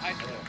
High school.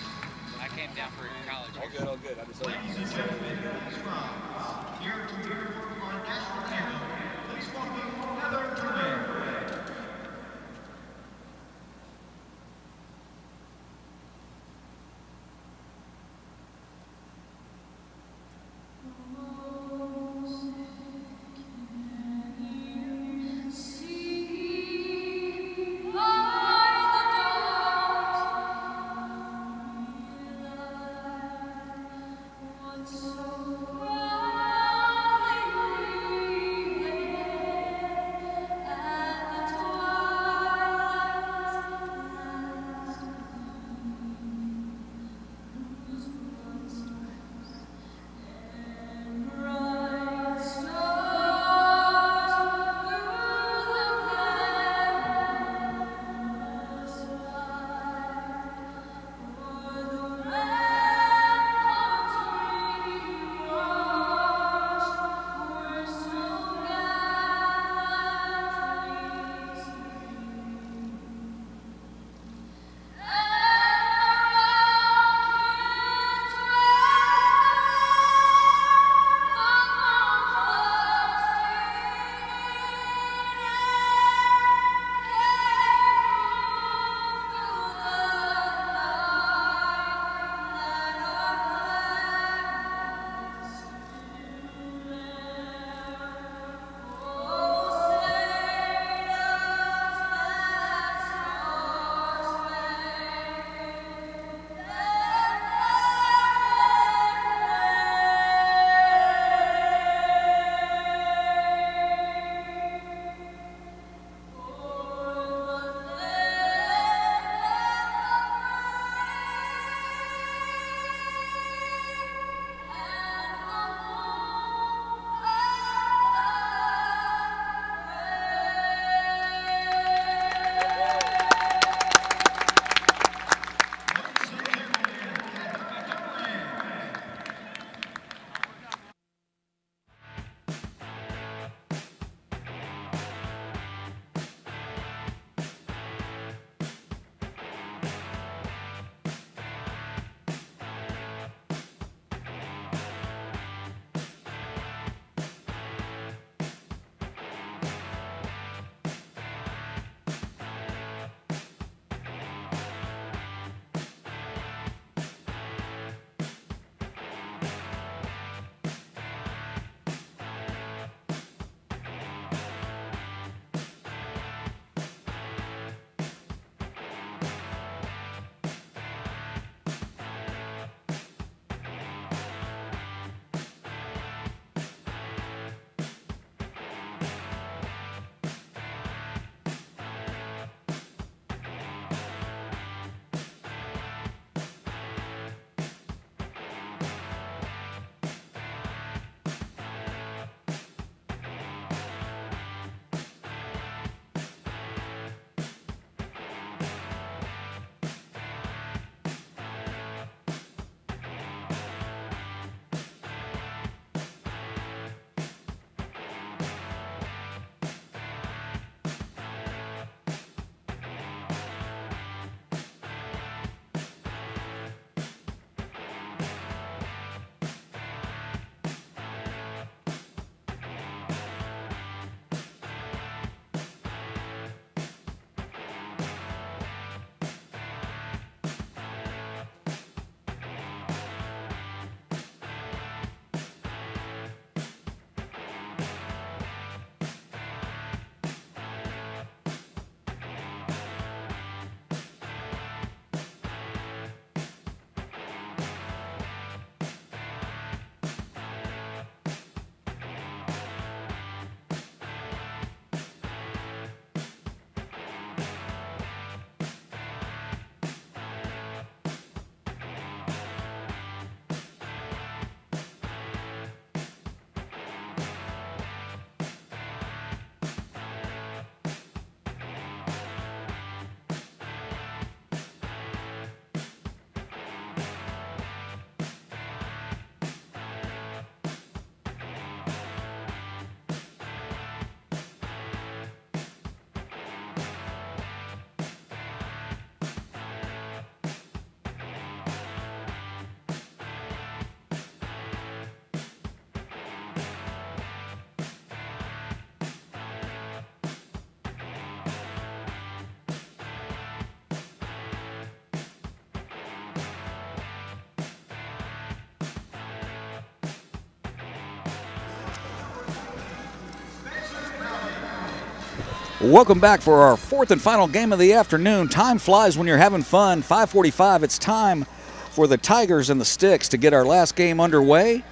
Welcome back for our fourth and final game of the afternoon. Time flies when you're having fun. 5:45, it's time for the Tigers and the Sticks to get our last game underway.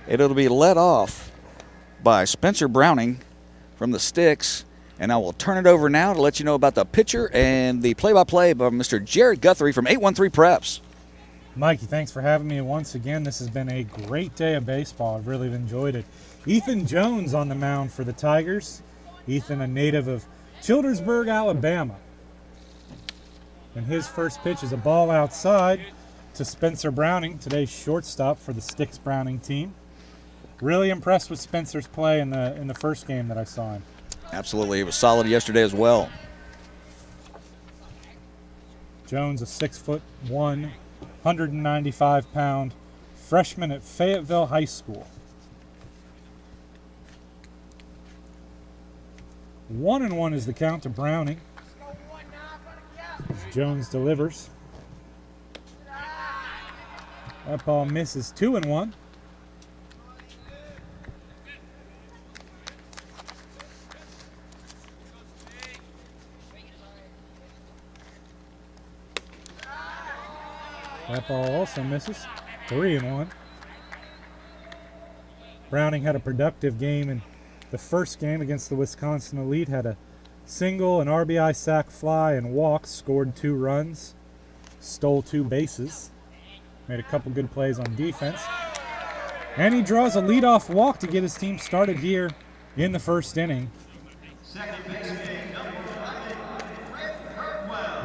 It'll be led off by Spencer Browning from the Sticks. And I will turn it over now to let you know about the pitcher and the play-by-play by Mr. Jared Guthrie from 813 Preps. Mikey, thanks for having me once again. This has been a great day of baseball. I've really enjoyed it. Ethan Jones on the mound for the Tigers. Ethan, a native of Childersburg, Alabama. And his first pitch is a ball outside to Spencer Browning, today's shortstop for the Sticks Browning team. Really impressed with Spencer's play in the first game that I saw him. Absolutely. It was solid yesterday as well. Jones, a 6'1", 195-pound freshman at Fayetteville High School. 1-1 is the count to Browning. As Jones delivers. That ball misses. 2-1. That ball also misses. 3-1. Browning had a productive game in the first game against the Wisconsin Elite. Had a single, an RBI sac fly, and walks. Scored 2 runs. Stole 2 bases. Made a couple good plays on defense. And he draws a leadoff walk to get his team started here in the first inning.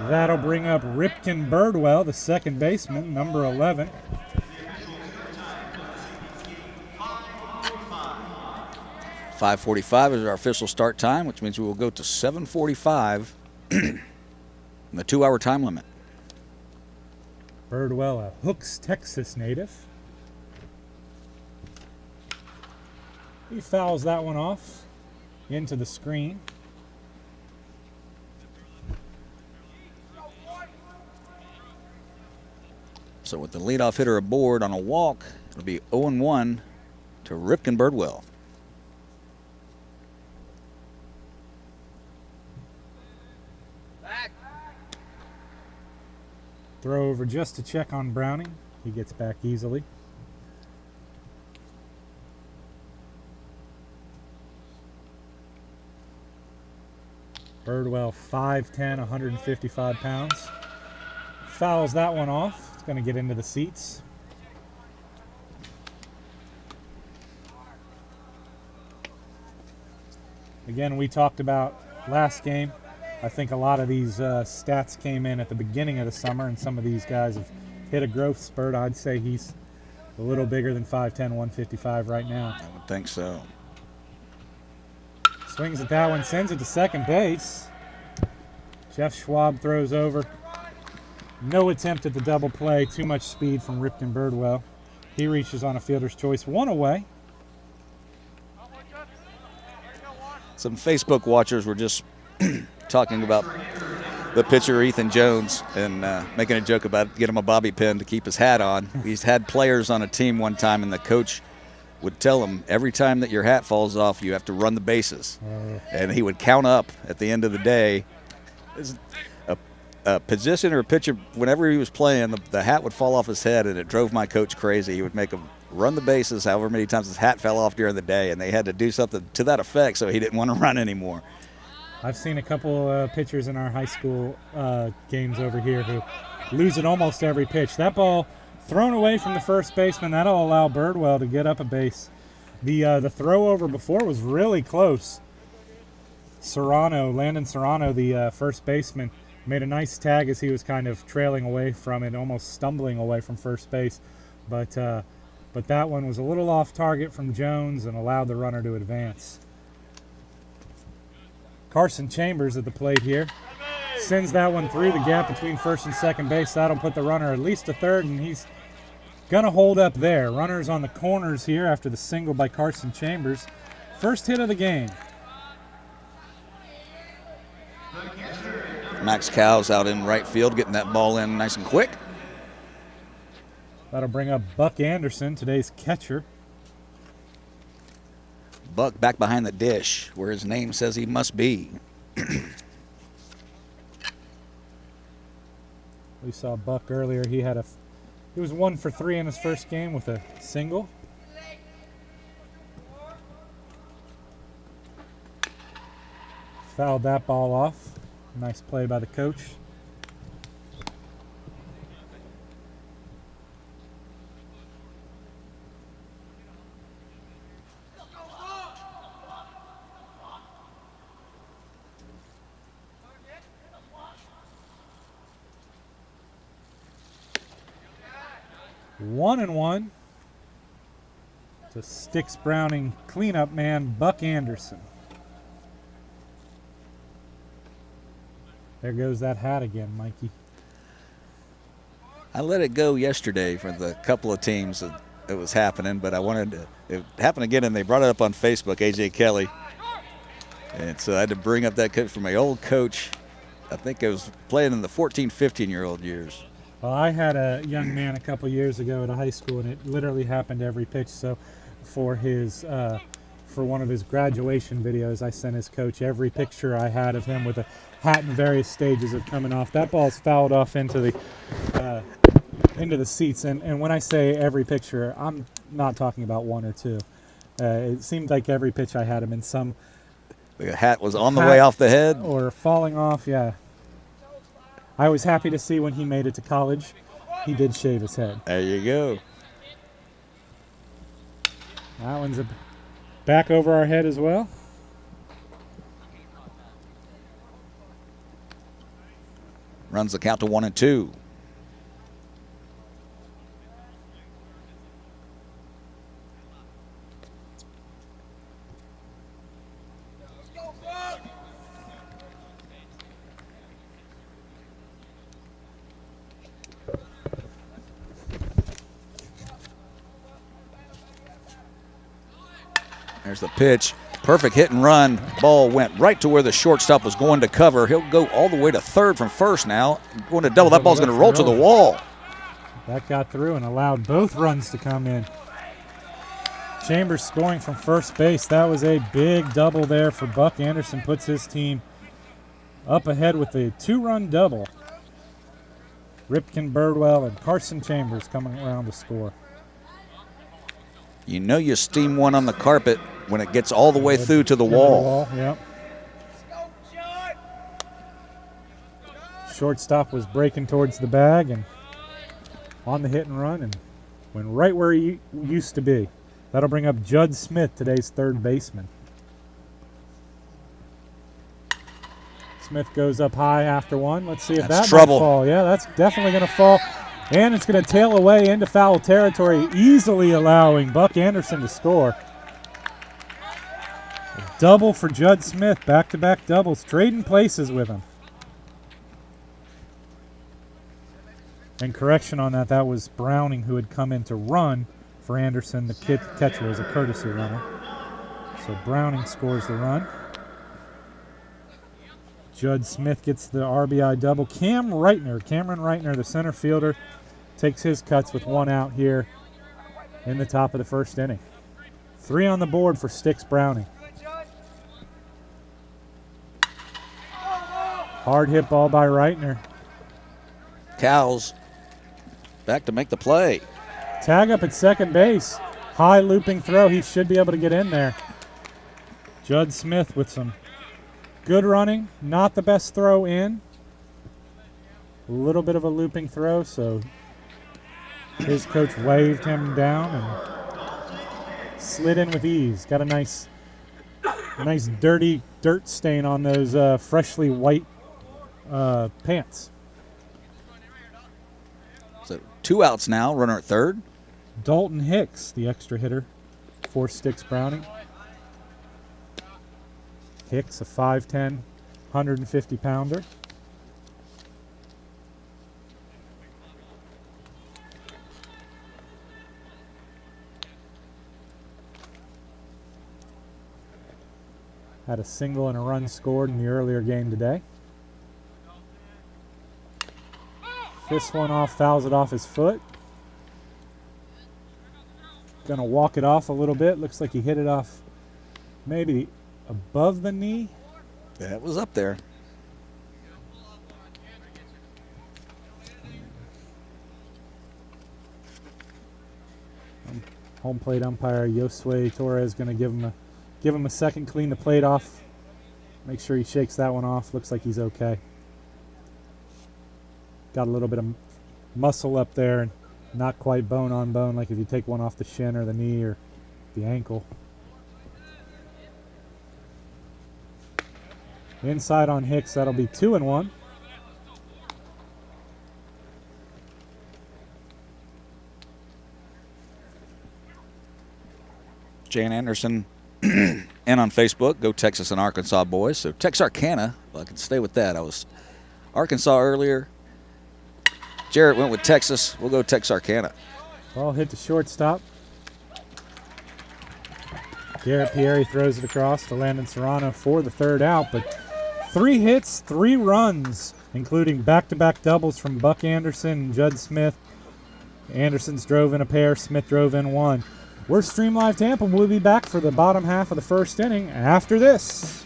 That'll bring up Ripken Birdwell, the second baseman, number 11. .545 is our official start time, which means we will go to 7:45 in the 2-hour time limit. Birdwell, a Hooks, Texas native. He fouls that one off into the screen. So with the leadoff hitter aboard on a walk, it'll be 0-1 to Ripken Birdwell. Throw over just to check on Browning. He gets back easily. Birdwell, 5'10", 155 pounds. Fouls that one off. It's going to get into the seats. Again, we talked about last game. I think a lot of these stats came in at the beginning of the summer, and some of these guys have hit a growth spurt. I'd say he's a little bigger than 5'10", 155 right now. I would think so. Swings at that one, sends it to second base. Jeff Schwab throws over. No attempt at the double play. Too much speed from Ripken Birdwell. He reaches on a fielder's choice. 1 away. Some Facebook watchers were just talking about the pitcher Ethan Jones and making a joke about get him a bobby pin to keep his hat on. He's had players on a team one time, and the coach would tell him every time that your hat falls off, you have to run the bases. And he would count up at the end of the day. A position or a pitcher, whenever he was playing, the hat would fall off his head, and it drove my coach crazy. He would make him run the bases however many times his hat fell off during the day, and they had to do something to that effect so he didn't want to run anymore. I've seen a couple pitchers in our high school games over here who lose it almost every pitch. That ball thrown away from the first baseman. That'll allow Birdwell to get up a base. The throw over before was really close. Landon Serrano, the first baseman, made a nice tag as he was kind of trailing away from it, almost stumbling away from first base. But that one was a little off target from Jones and allowed the runner to advance. Carson Chambers at the plate here. Sends that one through the gap between first and second base. That'll put the runner at least to third, and he's going to hold up there. Runners on the corners here after the single by Carson Chambers. First hit of the game. Max Cow's out in right field, getting that ball in nice and quick. That'll bring up Buck Anderson, today's catcher. Buck back behind the dish where his name says he must be. We saw Buck earlier. He was 1 for 3 in his first game with a single. Fouled that ball off. Nice play by the coach. One and one to Sticks Browning cleanup man Buck Anderson. There goes that hat again, Mikey. I let it go yesterday for the couple of teams that it was happening, but I wanted to. It happened again, and they brought it up on Facebook, AJ Kelly. And so I had to bring up that from my old coach. I think I was playing in the 14, 15-year-old years. Well, I had a young man a couple years ago at a high school, and it literally happened every pitch. So for one of his graduation videos, I sent his coach every picture I had of him with a hat in various stages of coming off. That ball's fouled off into the seats. And when I say every picture, I'm not talking about one or two. It seemed like every pitch I had him in some. The hat was on the way off the head? Or falling off, yeah. I was happy to see when he made it to college, he did shave his head. There you go. That one's back over our head as well. Runs the count to 1 and 2. There's the pitch. Perfect hit and run. Ball went right to where the shortstop was going to cover. He'll go all the way to third from first now. Going to double. That ball's going to roll to the wall. That got through and allowed both runs to come in. Chambers scoring from first base. That was a big double there for Buck Anderson. Puts his team up ahead with a 2-run double. Ripken Birdwell and Carson Chambers coming around to score. You know you steam one on the carpet when it gets all the way through to the wall. Yep. Shortstop was breaking towards the bag and on the hit and run and went right where he used to be. That'll bring up Judd Smith, today's third baseman. Smith goes up high after one. Let's see if That's that trouble. might fall. Yeah, that's definitely going to fall. And it's going to tail away into foul territory, easily allowing Buck Anderson to score. A double for Judd Smith, back-to-back doubles, trading places with him. And correction on that, that was Browning who had come in to run for Anderson. The catcher was a courtesy runner. So Browning scores the run. Judd Smith gets the RBI double. Cameron Reitner, the center fielder, takes his cuts with one out here in the top of the first inning. 3 on the board for Sticks Browning. Hard hit ball by Reitner. Cows back to make the play. Tag up at second base. High looping throw. He should be able to get in there. Judd Smith with some good running. Not the best throw in. A little bit of a looping throw, so his coach waved him down and slid in with ease. Got a nice dirty dirt stain on those freshly white pants. So 2 outs now, runner at third. Dalton Hicks, the extra hitter for Sticks Browning. Hicks, a 5'10", 150-pounder. Had a single and a run scored in the earlier game today. Fists one off, fouls it off his foot. Gonna walk it off a little bit. Looks like he hit it off maybe above the knee. That was up there. Home plate umpire Josue Torres going to give him a second, clean the plate off. Make sure he shakes that one off. Looks like he's okay. Got a little bit of muscle up there, and not quite bone on bone like if you take one off the shin or the knee or the ankle. Inside on Hicks, that'll be 2-1. Jan Anderson and on Facebook, go Texas and Arkansas boys. So Texarkana, well, I can stay with that. I was Arkansas earlier. Jarrett went with Texas. We'll go Texarkana. Ball hit the shortstop. Garrett Pierre throws it across to Landon Serrano for the third out, but 3 hits, 3 runs, including back-to-back doubles from Buck Anderson and Judd Smith. Anderson's drove in a pair, Smith drove in one. We're Stream Live Tampa. We'll be back for the bottom half of the first inning after this.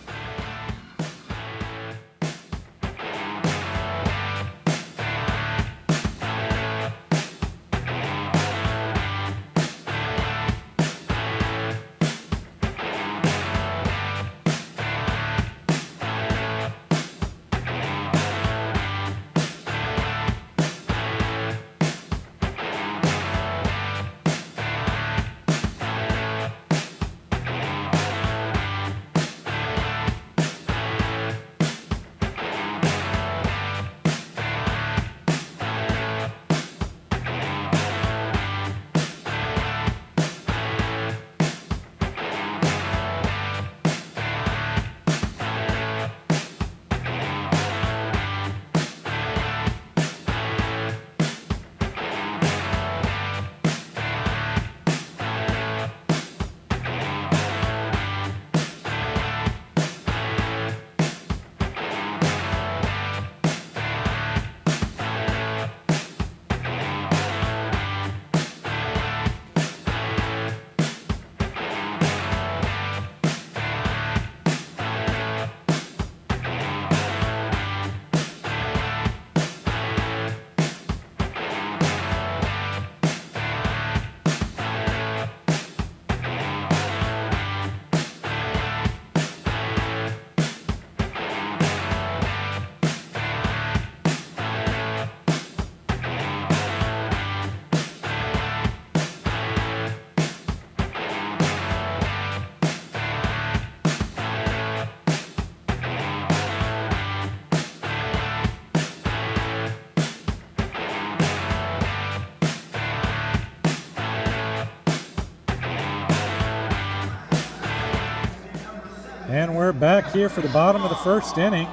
And we're back here for the bottom of the first inning.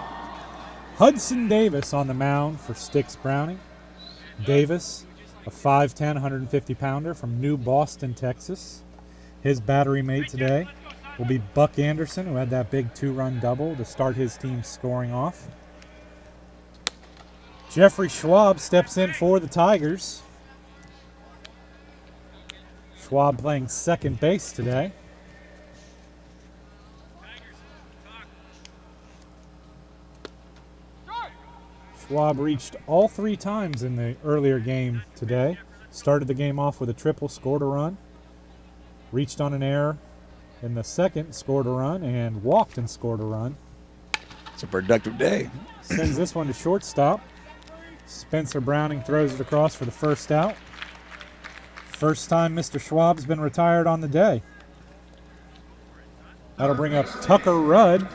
Hudson Davis on the mound for Styx Browning. Davis, a 5'10", 150-pounder from New Boston, Texas. His battery mate today will be Buck Anderson, who had that big 2-run double to start his team scoring off. Jeffrey Schwab steps in for the Tigers. Schwab playing second base today. Schwab reached all 3 times in the earlier game today. Started the game off with a triple, scored a run. Reached on an error in the second, scored a run, and walked and scored a run. It's a productive day. Sends this one to shortstop. Spencer Browning throws it across for the first out. First time Mr. Schwab's been retired on the day. That'll bring up Tucker Rudd.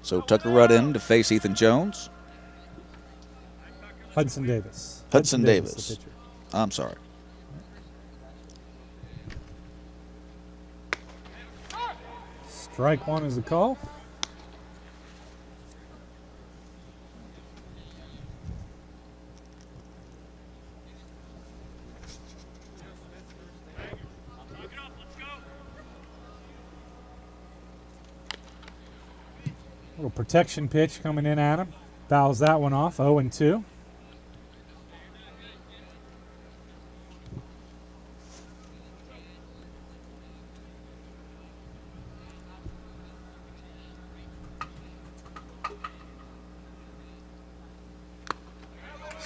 So Tucker Rudd in to face Ethan Jones. Hudson Davis. Hudson Davis. The pitcher. I'm sorry. Strike one is the call. Little protection pitch coming in at him. Fouls that one off, 0-2.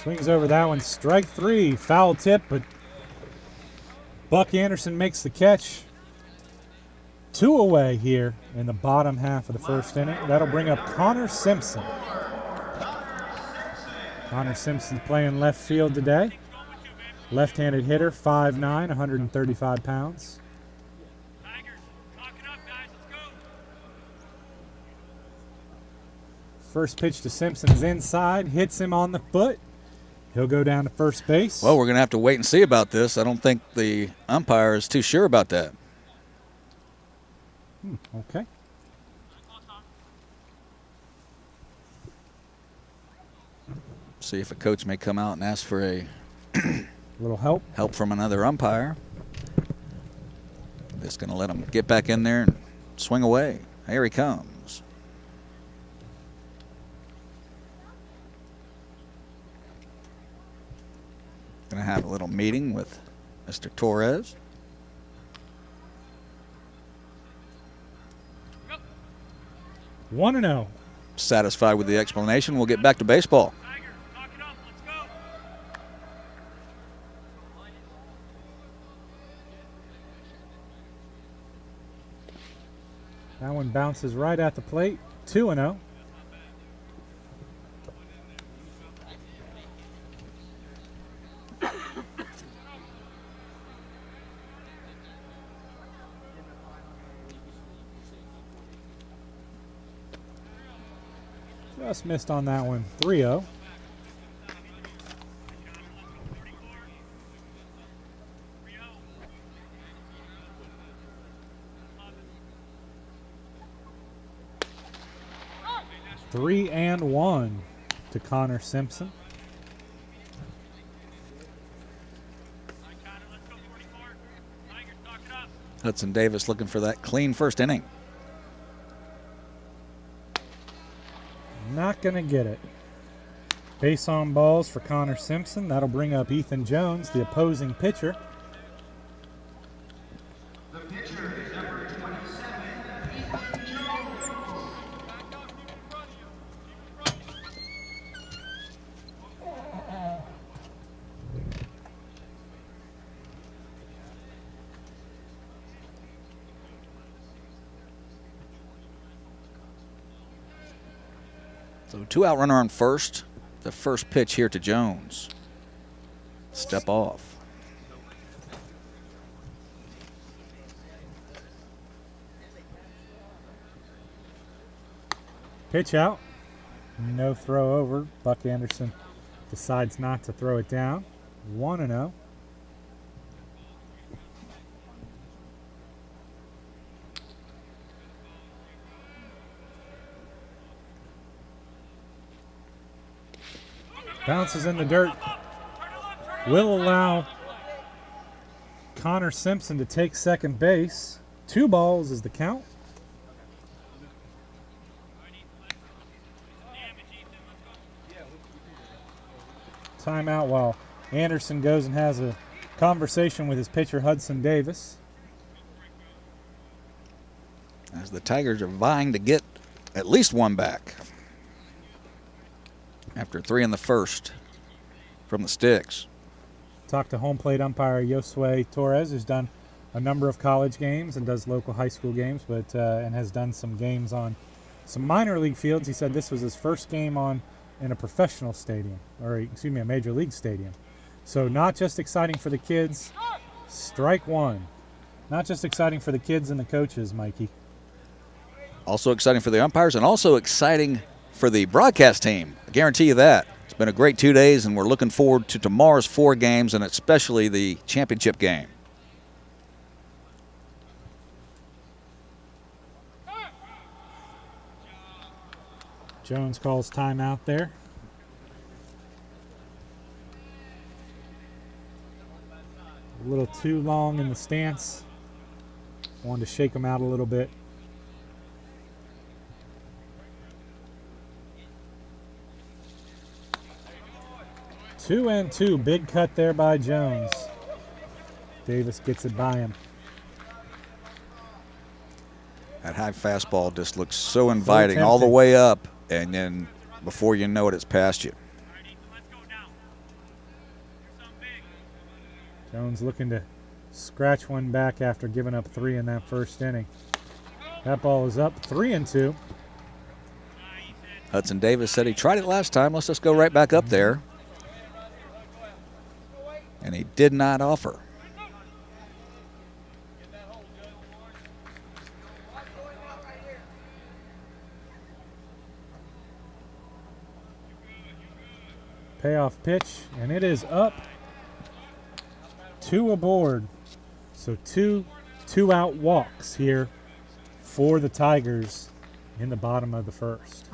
Swings over that one. Strike 3. Foul tip, but Buck Anderson makes the catch. 2 away here in the bottom half of the first inning. That'll bring up Connor Simpson. Connor Simpson playing left field today. Left-handed hitter, 5'9", 135 pounds. First pitch to Simpson is inside, hits him on the foot. He'll go down to first base. Well, we're going to have to wait and see about this. I don't think the umpire is too sure about that. Okay. See if a coach may come out and ask for a little help from another umpire. Just going to let him get back in there and swing away. Here he comes. Going to have a little meeting with Mr. Torres. Yep. 1-0. Satisfied with the explanation. We'll get back to baseball. That one bounces right at the plate. 2-0. Just missed on that one. 3-0. Three and 1 to Connor Simpson. Hudson Davis looking for that clean first inning. Not going to get it. Base on balls for Connor Simpson. That'll bring up Ethan Jones, the opposing pitcher. The pitcher is number 27, Ethan Jones. So 2-out runner on first. The first pitch here to Jones. Step off. Pitch out. No throw over. Buck Anderson decides not to throw it down. 1-0. Bounces in the dirt. Will allow Connor Simpson to take second base. 2 balls is the count. Timeout while Anderson goes and has a conversation with his pitcher Hudson Davis. As the Tigers are vying to get at least one back. After 3 in the first from the sticks. Talked to home plate umpire Josue Torres, who's done a number of college games and does local high school games, but and has done some games on some minor league fields. He said this was his first game in a professional stadium, or excuse me, a major league stadium. So not just exciting for the kids. Strike 1. Not just exciting for the kids and the coaches, Mikey. Also exciting for the umpires and also exciting for the broadcast team. I guarantee you that. It's been a great 2 days, and we're looking forward to tomorrow's 4 games, and especially the championship game. Jones calls timeout there. A little too long in the stance. Wanted to shake him out a little bit. Two and 2. Big cut there by Jones. Davis gets it by him. That high fastball just looks so inviting all the way up, and then before you know it, it's past you. Jones looking to scratch one back after giving up 3 in that first inning. That ball is up 3-2. Hudson Davis said he tried it last time. Let's just go right back up there. And he did not offer. Payoff pitch, and it is up. 2 aboard. So two out walks here for the Tigers in the bottom of the first.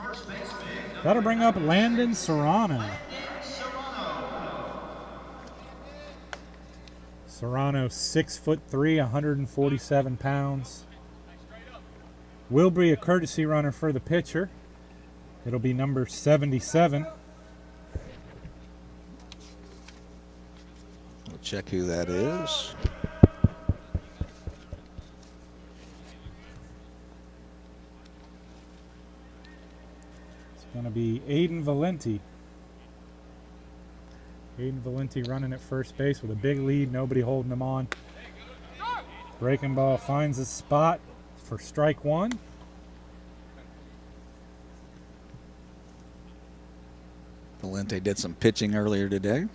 That'll bring up Landon Serrano. Serrano, 6'3", 147 pounds. Will be a courtesy runner for the pitcher. It'll be number 77. We'll check who that is. It's going to be Aiden Valenti. Aiden Valenti running at first base with a big lead, nobody holding him on. Breaking ball finds a spot for strike 1. Valente did some pitching earlier today.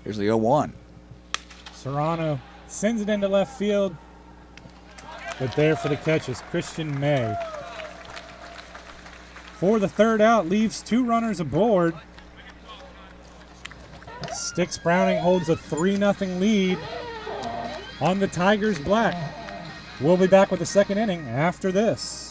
Here's the 0-1. Serrano sends it into left field. But there for the catch is Christian May. For the third out, leaves 2 runners aboard. Sticks Browning holds a 3-0 lead on the Tigers black. We'll be back with the second inning after this.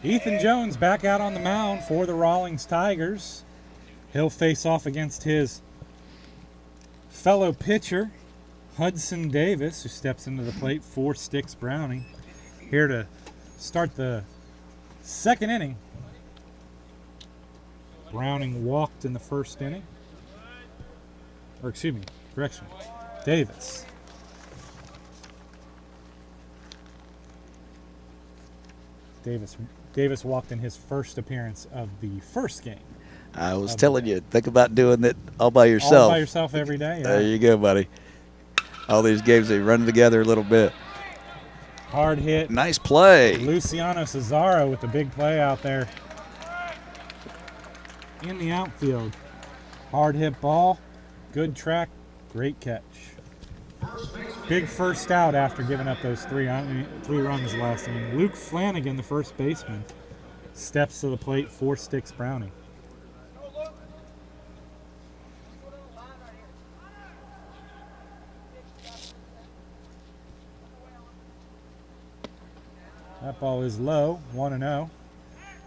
Ethan Jones back out on the mound for the Rawlings Tigers. He'll face off against his fellow pitcher, Hudson Davis, who steps into the plate for Sticks Browning. Here to start the second inning. Browning walked in the first inning. Or excuse me, correction, Davis. Davis walked in his first appearance of the first game. I was telling you, think about doing that all by yourself. All by yourself every day. Yeah. There you go, buddy. All these games, they run together a little bit. Hard hit. Nice play. Luciano Cesaro with the big play out there in the outfield. Hard hit ball. Good track. Great catch. First baseman Big first out after giving up those three runs last inning. Luke Flanagan, the first baseman, steps to the plate for Sticks Browning. That ball is low, 1-0.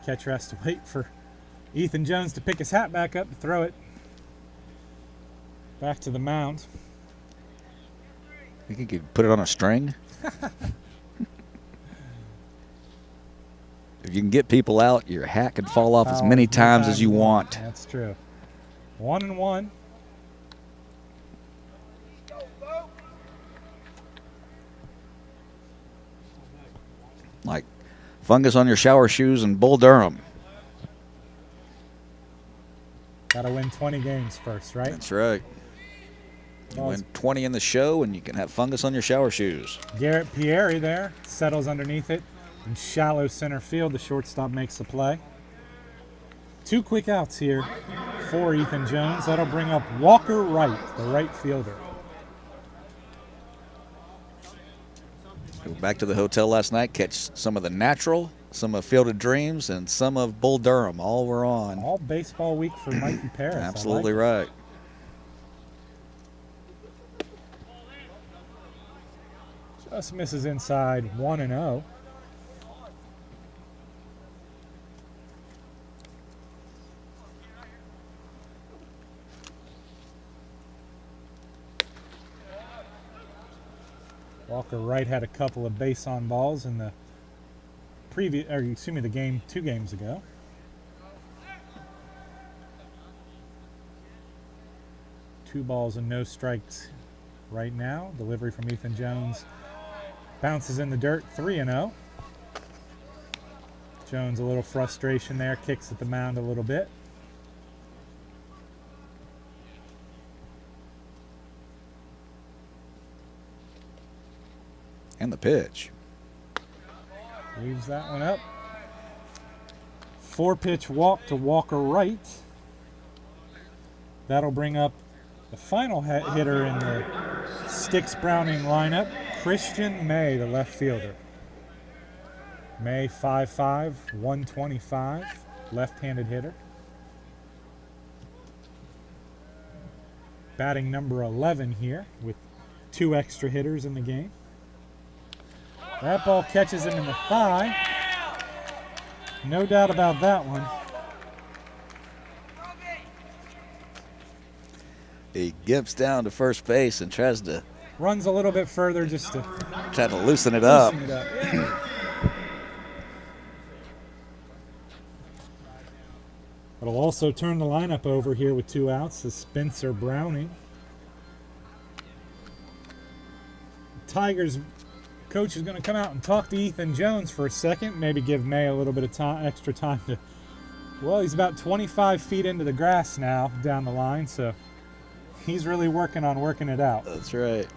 Catcher has to wait for Ethan Jones to pick his hat back up to throw it back to the mound. You think you could put it on a string? If you can get people out, your hat can fall off as many times as you want. That's true. 1-1. Like fungus on your shower shoes and Bull Durham. Got to win 20 games first, right? That's right. You win 20 in the show, and you can have fungus on your shower shoes. Garrett Pierre there settles underneath it. In shallow center field, the shortstop makes the play. 2 quick outs here for Ethan Jones. That'll bring up Walker Wright, the right fielder. Go back to the hotel last night, catch some of the Natural, some of Field of Dreams, and some of Bull Durham. All were on. All baseball week for Mikey Paris. Absolutely right. Just misses inside, 1-0. Walker Wright had a couple of base on balls in the the game 2 games ago. Two balls and no strikes right now. Delivery from Ethan Jones. Bounces in the dirt, 3-0. Jones a little frustration there, kicks at the mound a little bit. And the pitch. Leaves that one up. 4-pitch walk to Walker Wright. That'll bring up the final hitter in the Sticks Browning lineup, Christian May, the left fielder. May 5'5", 125, left-handed hitter. Batting number 11 here with 2 extra hitters in the game. That ball catches him in the thigh. No doubt about that one. He gimps down to first base and tries to Runs a little bit further just to try to loosen it up. It'll also turn the lineup over here with 2 outs to Spencer Browning. Tigers coach is going to come out and talk to Ethan Jones for a second, maybe give May a little bit of time, extra time to, well, he's about 25 feet into the grass now down the line, so he's really working it out. That's right.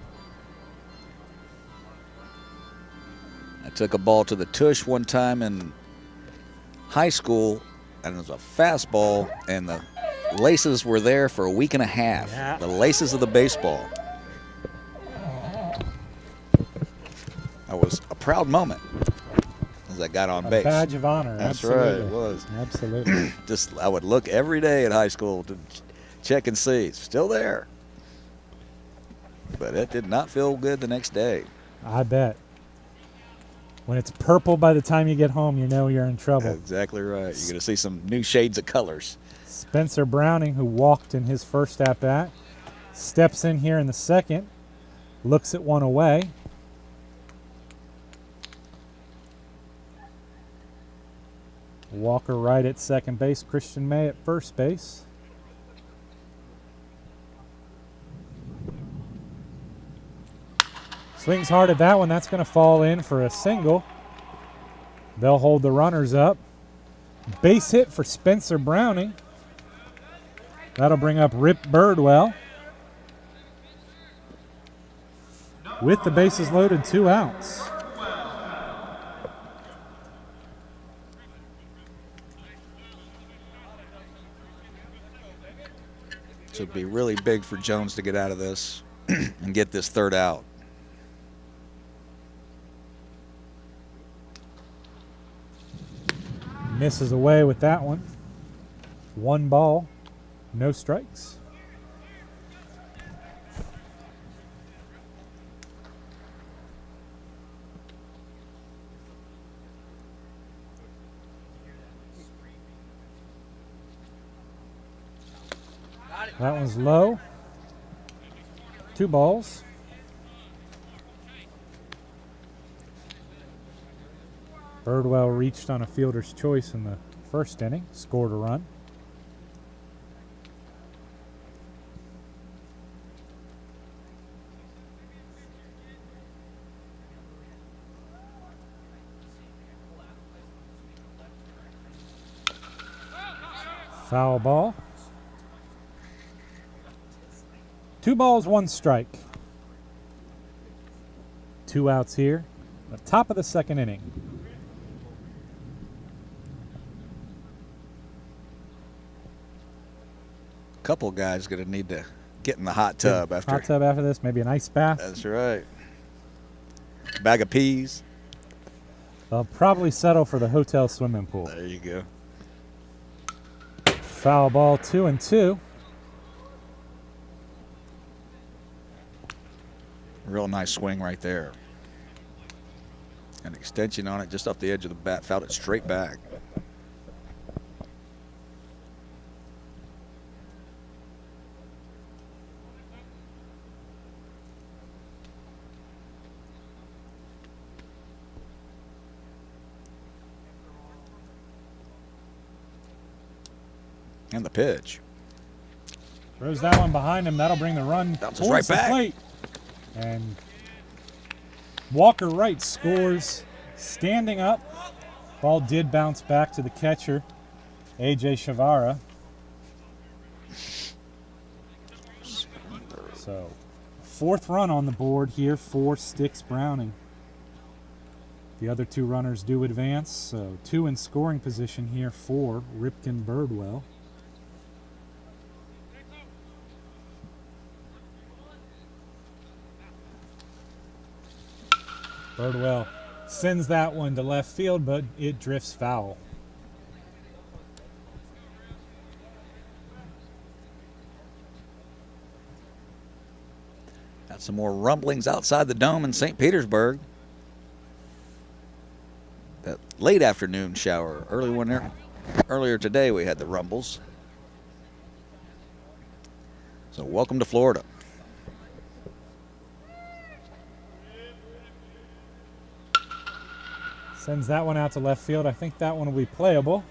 I took a ball to the tush one time in high school, and it was a fastball, and the laces were there for a week and a half. Yeah. The laces of the baseball. That was a proud moment as I got on base. A badge of honor. That's absolutely. right, it was. Absolutely. Just I would look every day at high school to check and see. It's still there. But it did not feel good the next day. I bet. When it's purple by the time you get home, you know you're in trouble. That's exactly right. You're going to see some new shades of colors. Spencer Browning, who walked in his first at-bat, steps in here in the second, looks at one away. Walker Wright at second base, Christian May at first base. Swings hard at that one. That's going to fall in for a single. They'll hold the runners up. Base hit for Spencer Browning. That'll bring up Rip Birdwell. With the bases loaded, 2 outs. So it'd be really big for Jones to get out of this and get this third out. Misses away with that one. 1 ball, no strikes. That one's low. 2 balls. Birdwell reached on a fielder's choice in the first inning, scored a run. Foul ball. 2 balls, 1 strike. 2 outs here. The top of the second inning. Couple guys going to need to get in the hot tub after. Hot tub after this, maybe an ice bath. That's right. Bag of peas. They'll probably settle for the hotel swimming pool. There you go. Foul ball, 2-2. Real nice swing right there. An extension on it just off the edge of the bat. Fouled it straight back. And the pitch. Throws that one behind him. That'll bring the run Bounces towards right the back. plate. And Walker Wright scores standing up. Ball did bounce back to the catcher, A.J. Shavara. So, 4th run on the board here for Sticks Browning. The other 2 runners do advance, so 2 in scoring position here for Ripken Birdwell. Birdwell sends that one to left field, but it drifts foul. Got some more rumblings outside the dome in St. Petersburg. That late afternoon shower, earlier today we had the rumbles. So welcome to Florida. Sends that one out to left field. I think that one will be playable.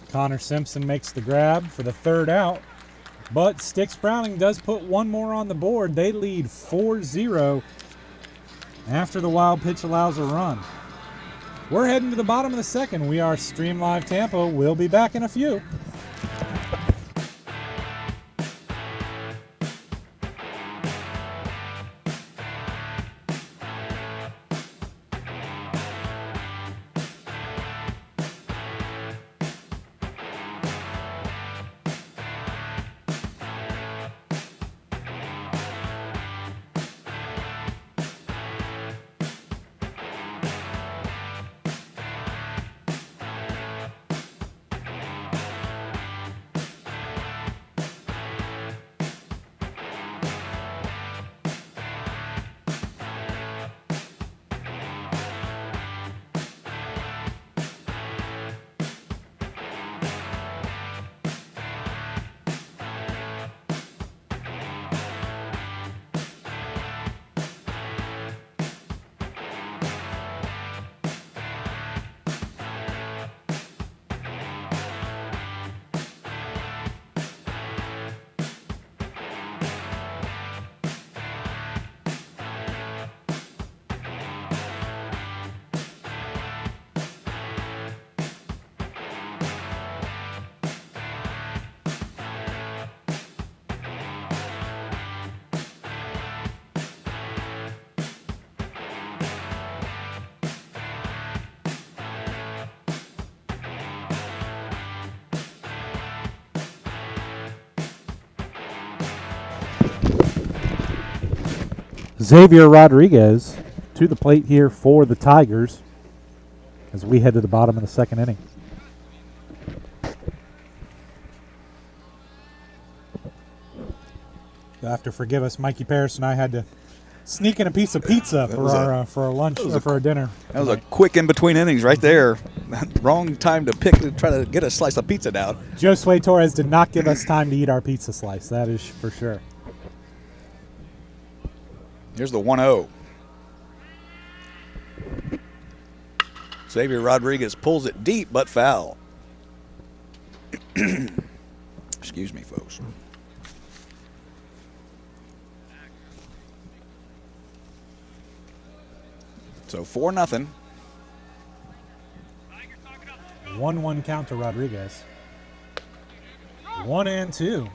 Connor Simpson makes the grab for the 3rd out. But Sticks Browning does put 1 more on the board. They lead 4-0 after the wild pitch allows a run. We're heading to the bottom of the 2nd. We are Stream Live Tampa. We'll be back in a few. Xavier Rodriguez to the plate here for the Tigers. as we head to the bottom of the second inning. You'll have to forgive us. Mikey Paris and I had to sneak in a piece of pizza for our lunch or for our dinner. That was a quick in-between innings right there. Wrong time to try to get a slice of pizza down. Josue Torres did not give us time to eat our pizza slice. That is for sure. Here's the 1-0. Xavier Rodriguez pulls it deep but foul. Excuse me, folks. So 4-0. 1-1 count to Rodriguez. 1-2.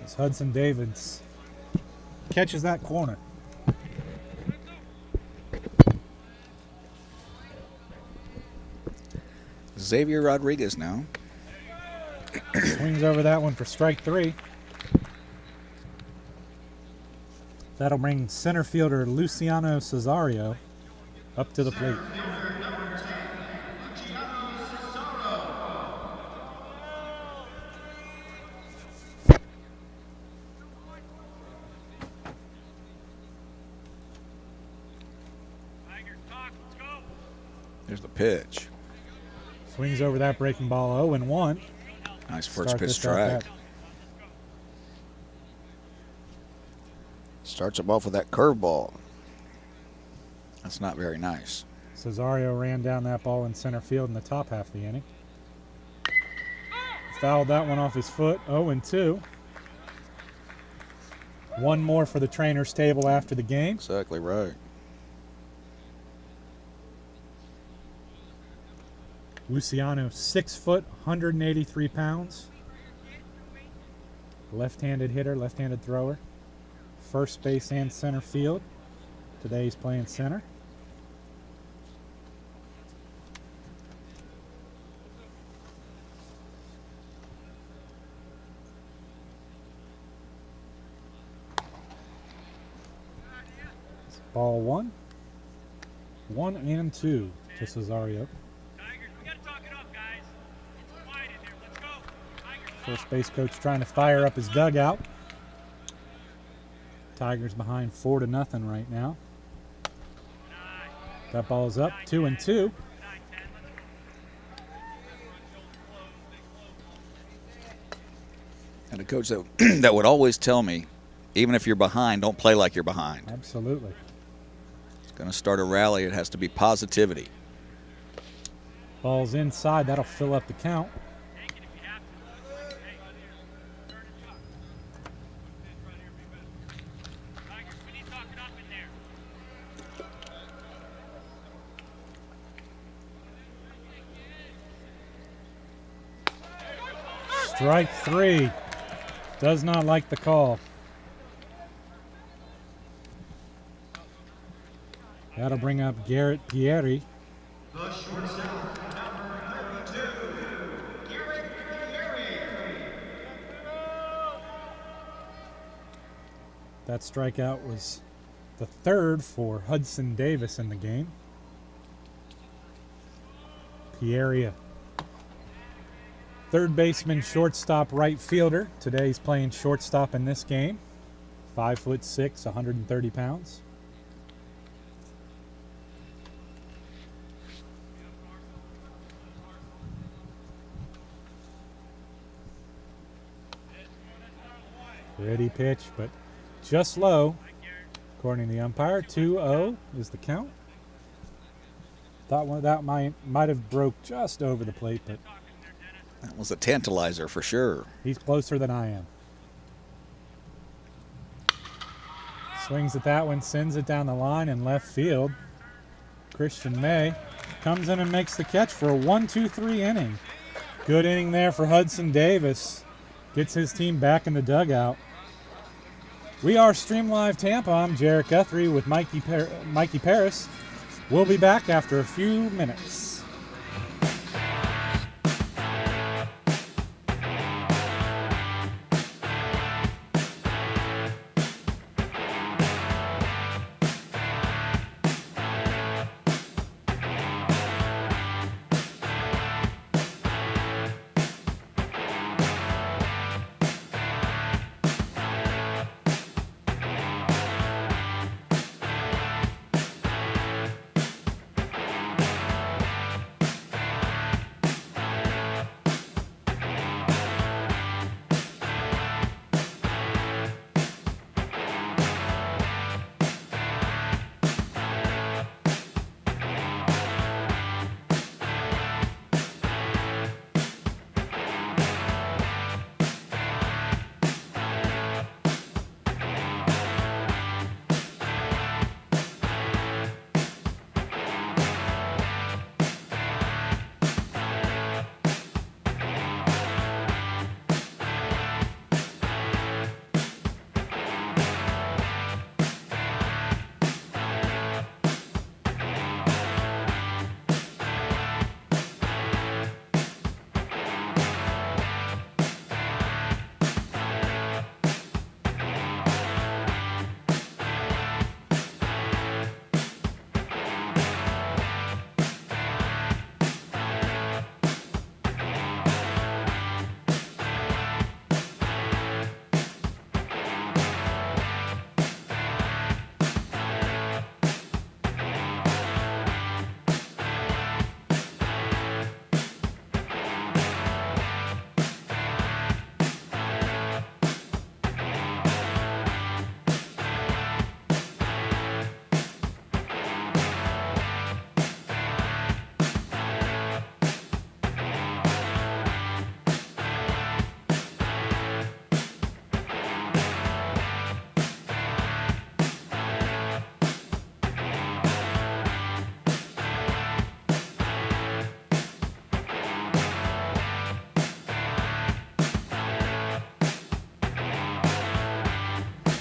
As Hudson Davis catches that corner. Xavier Rodriguez now. Swings over that one for strike 3. That'll bring center fielder Luciano Cesario up to the plate. There's the pitch. Swings over that breaking ball 0-1. Nice first pitch strike. Starts him off with that curveball. That's not very nice. Cesario ran down that ball in center field in the top half of the inning. Fouled that one off his foot. 0-2. One more for the trainer's table after the game. Exactly right. Luciano, 6 foot, 183 pounds. Left-handed hitter, left-handed thrower. First base and center field. Today he's playing center. Ball 1. 1-2 to Cesario. First base coach trying to fire up his dugout. Tigers behind 4-0 right now. That ball is up, 2-2. And a coach that would always tell me, even if you're behind, don't play like you're behind. Absolutely. It's going to start a rally. It has to be positivity. Ball's inside. That'll fill up the count. Strike 3. Does not like the call. That'll bring up Garrett Pierre. The shortstop, number 32, Garrett Pierre. That strikeout was the third for Hudson Davis in the game. Pierre, third baseman, shortstop, right fielder. Today he's playing shortstop in this game. 5'6", 130 pounds. Ready pitch, but just low, according to the umpire. 2-0 is the count. Thought one that might have broke just over the plate, but That was a tantalizer for sure. he's closer than I am. Swings at that one, sends it down the line in left field. Christian May comes in and makes the catch for a 1-2-3 inning. Good inning there for Hudson Davis. Gets his team back in the dugout. We are Stream Live Tampa. I'm Jarrett Guthrie with Mikey Paris. We'll be back after a few minutes.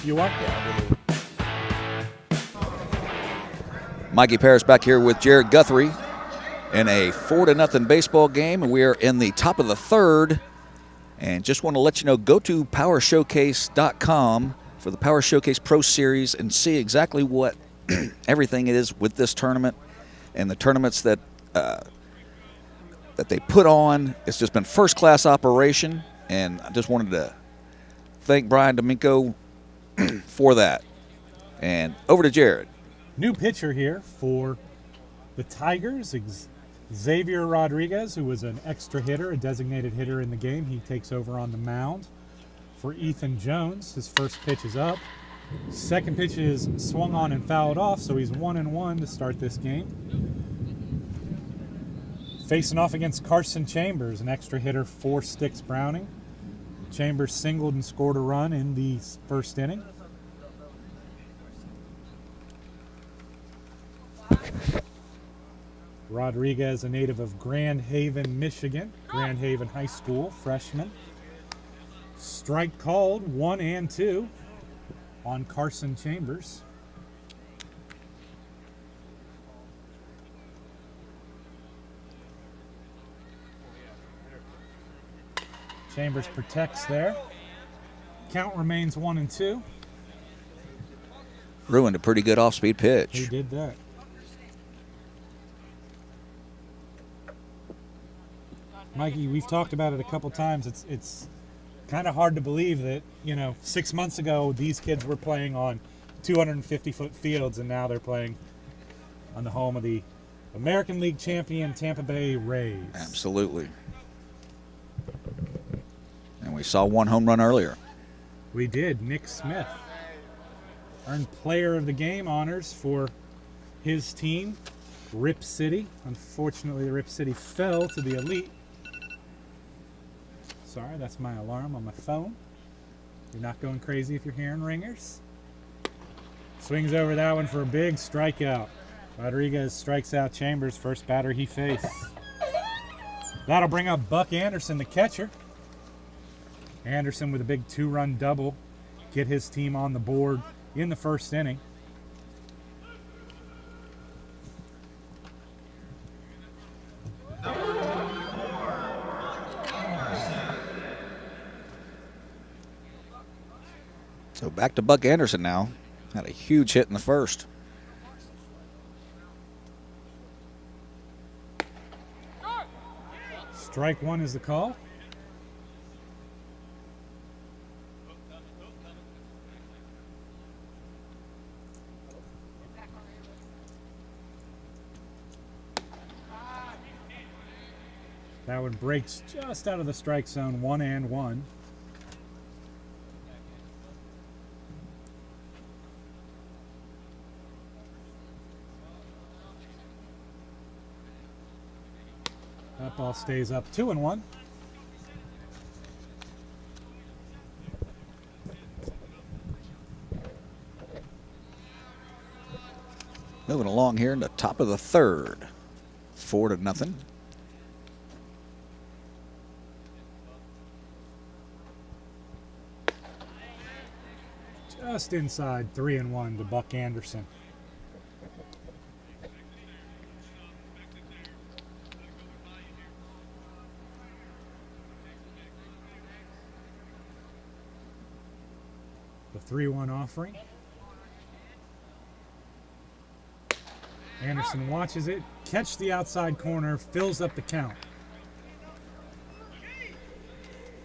You are? Mikey Parrish back here with Jared Guthrie in a 4-0 baseball game, and we are in the top of the third. And just want to let you know, go to powershowcase.com for the Power Showcase Pro Series and see exactly what everything is with this tournament and the tournaments that they put on. It's just been first-class operation, and I just wanted to thank Brian D'Amico for that. And over to Jared. New pitcher here for the Tigers, Xavier Rodriguez, who was an extra hitter, a designated hitter in the game. He takes over on the mound for Ethan Jones. His first pitch is up. Second pitch is swung on and fouled off, so he's 1-1 to start this game. Facing off against Carson Chambers, an extra hitter for Sticks Browning. Chambers singled and scored a run in the first inning. Rodriguez, a native of Grand Haven, Michigan. Grand Haven High School, freshman. Strike called, 1-2 on Carson Chambers. Chambers protects there. Count remains 1-2. Ruined a pretty good off-speed pitch. He did that. Mikey, we've talked about it a couple times. It's kind of hard to believe that, 6 months ago these kids were playing on 250-foot fields, and now they're playing on the home of the American League champion Tampa Bay Rays. Absolutely. And we saw one home run earlier. We did. Nick Smith earned player of the game honors for his team, Rip City. Unfortunately, Rip City fell to the elite. Sorry, that's my alarm on my phone. You're not going crazy if you're hearing ringers. Swings over that one for a big strikeout. Rodriguez strikes out Chambers, first batter he faced. That'll bring up Buck Anderson, the catcher. Anderson with a big 2-run double, get his team on the board in the first inning. So back to Buck Anderson now. Had a huge hit in the first. Strike one is the call. That one breaks just out of the strike zone, 1-1. That ball stays up, 2-1. Moving along here in the top of the third. 4-0. Just inside, 3-1 to Buck Anderson. The 3-1 offering. Anderson watches it, catch the outside corner, fills up the count.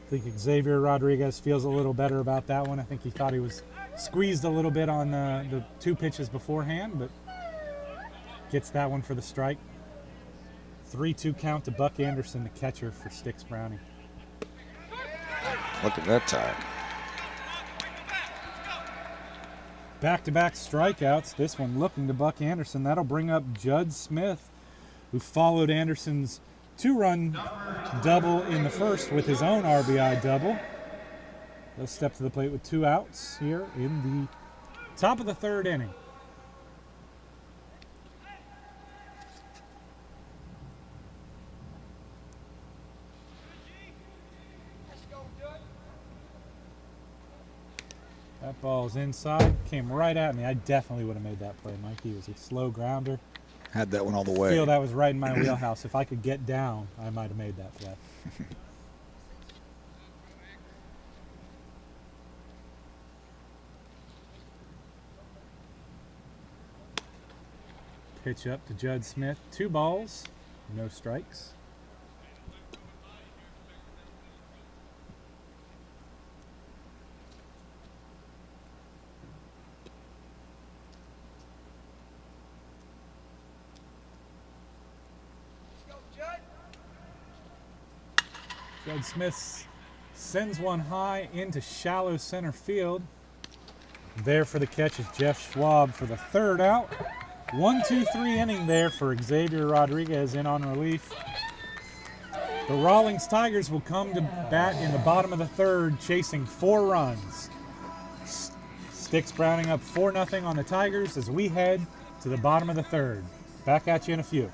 I think Xavier Rodriguez feels a little better about that one. I think he thought he was squeezed a little bit on the two pitches beforehand, but gets that one for the strike. 3-2 count to Buck Anderson, the catcher for Sticks Browning. Look at that time. Back-to-back strikeouts. This one looking to Buck Anderson. That'll bring up Judd Smith, who followed Anderson's 2-run double in the first with his own RBI double. He'll step to the plate with 2 outs here in the top of the third inning. That ball's inside, came right at me. I definitely would have made that play, Mikey. It was a slow grounder. Had that one all the I way. feel that was right in my wheelhouse. If I could get down, I might have made that play. Pitch up to Judd Smith. 2 balls, no strikes. Judd Smith sends one high into shallow center field. There for the catch is Jeff Schwab for the 3rd out. 1-2-3 inning there for Xavier Rodriguez in on relief. The Rawlings Tigers will come to bat in the bottom of the 3rd, chasing 4 runs. Sticks Browning up 4-0 on the Tigers as we head to the bottom of the 3rd. Back at you in a few.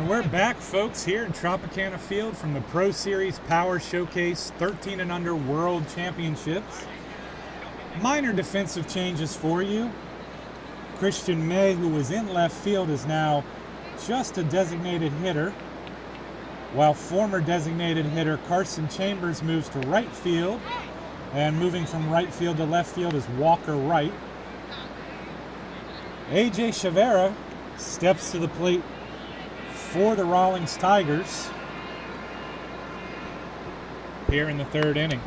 We're back, folks, here in Tropicana Field from the Pro Series Power Showcase 13 and Under World Championships. Minor defensive changes for you. Christian May, who was in left field, is now just a designated hitter, while former designated hitter Carson Chambers moves to right field, and moving from right field to left field is Walker Wright. A.J. Chavera steps to the plate for the Rawlings Tigers here in the 3rd inning.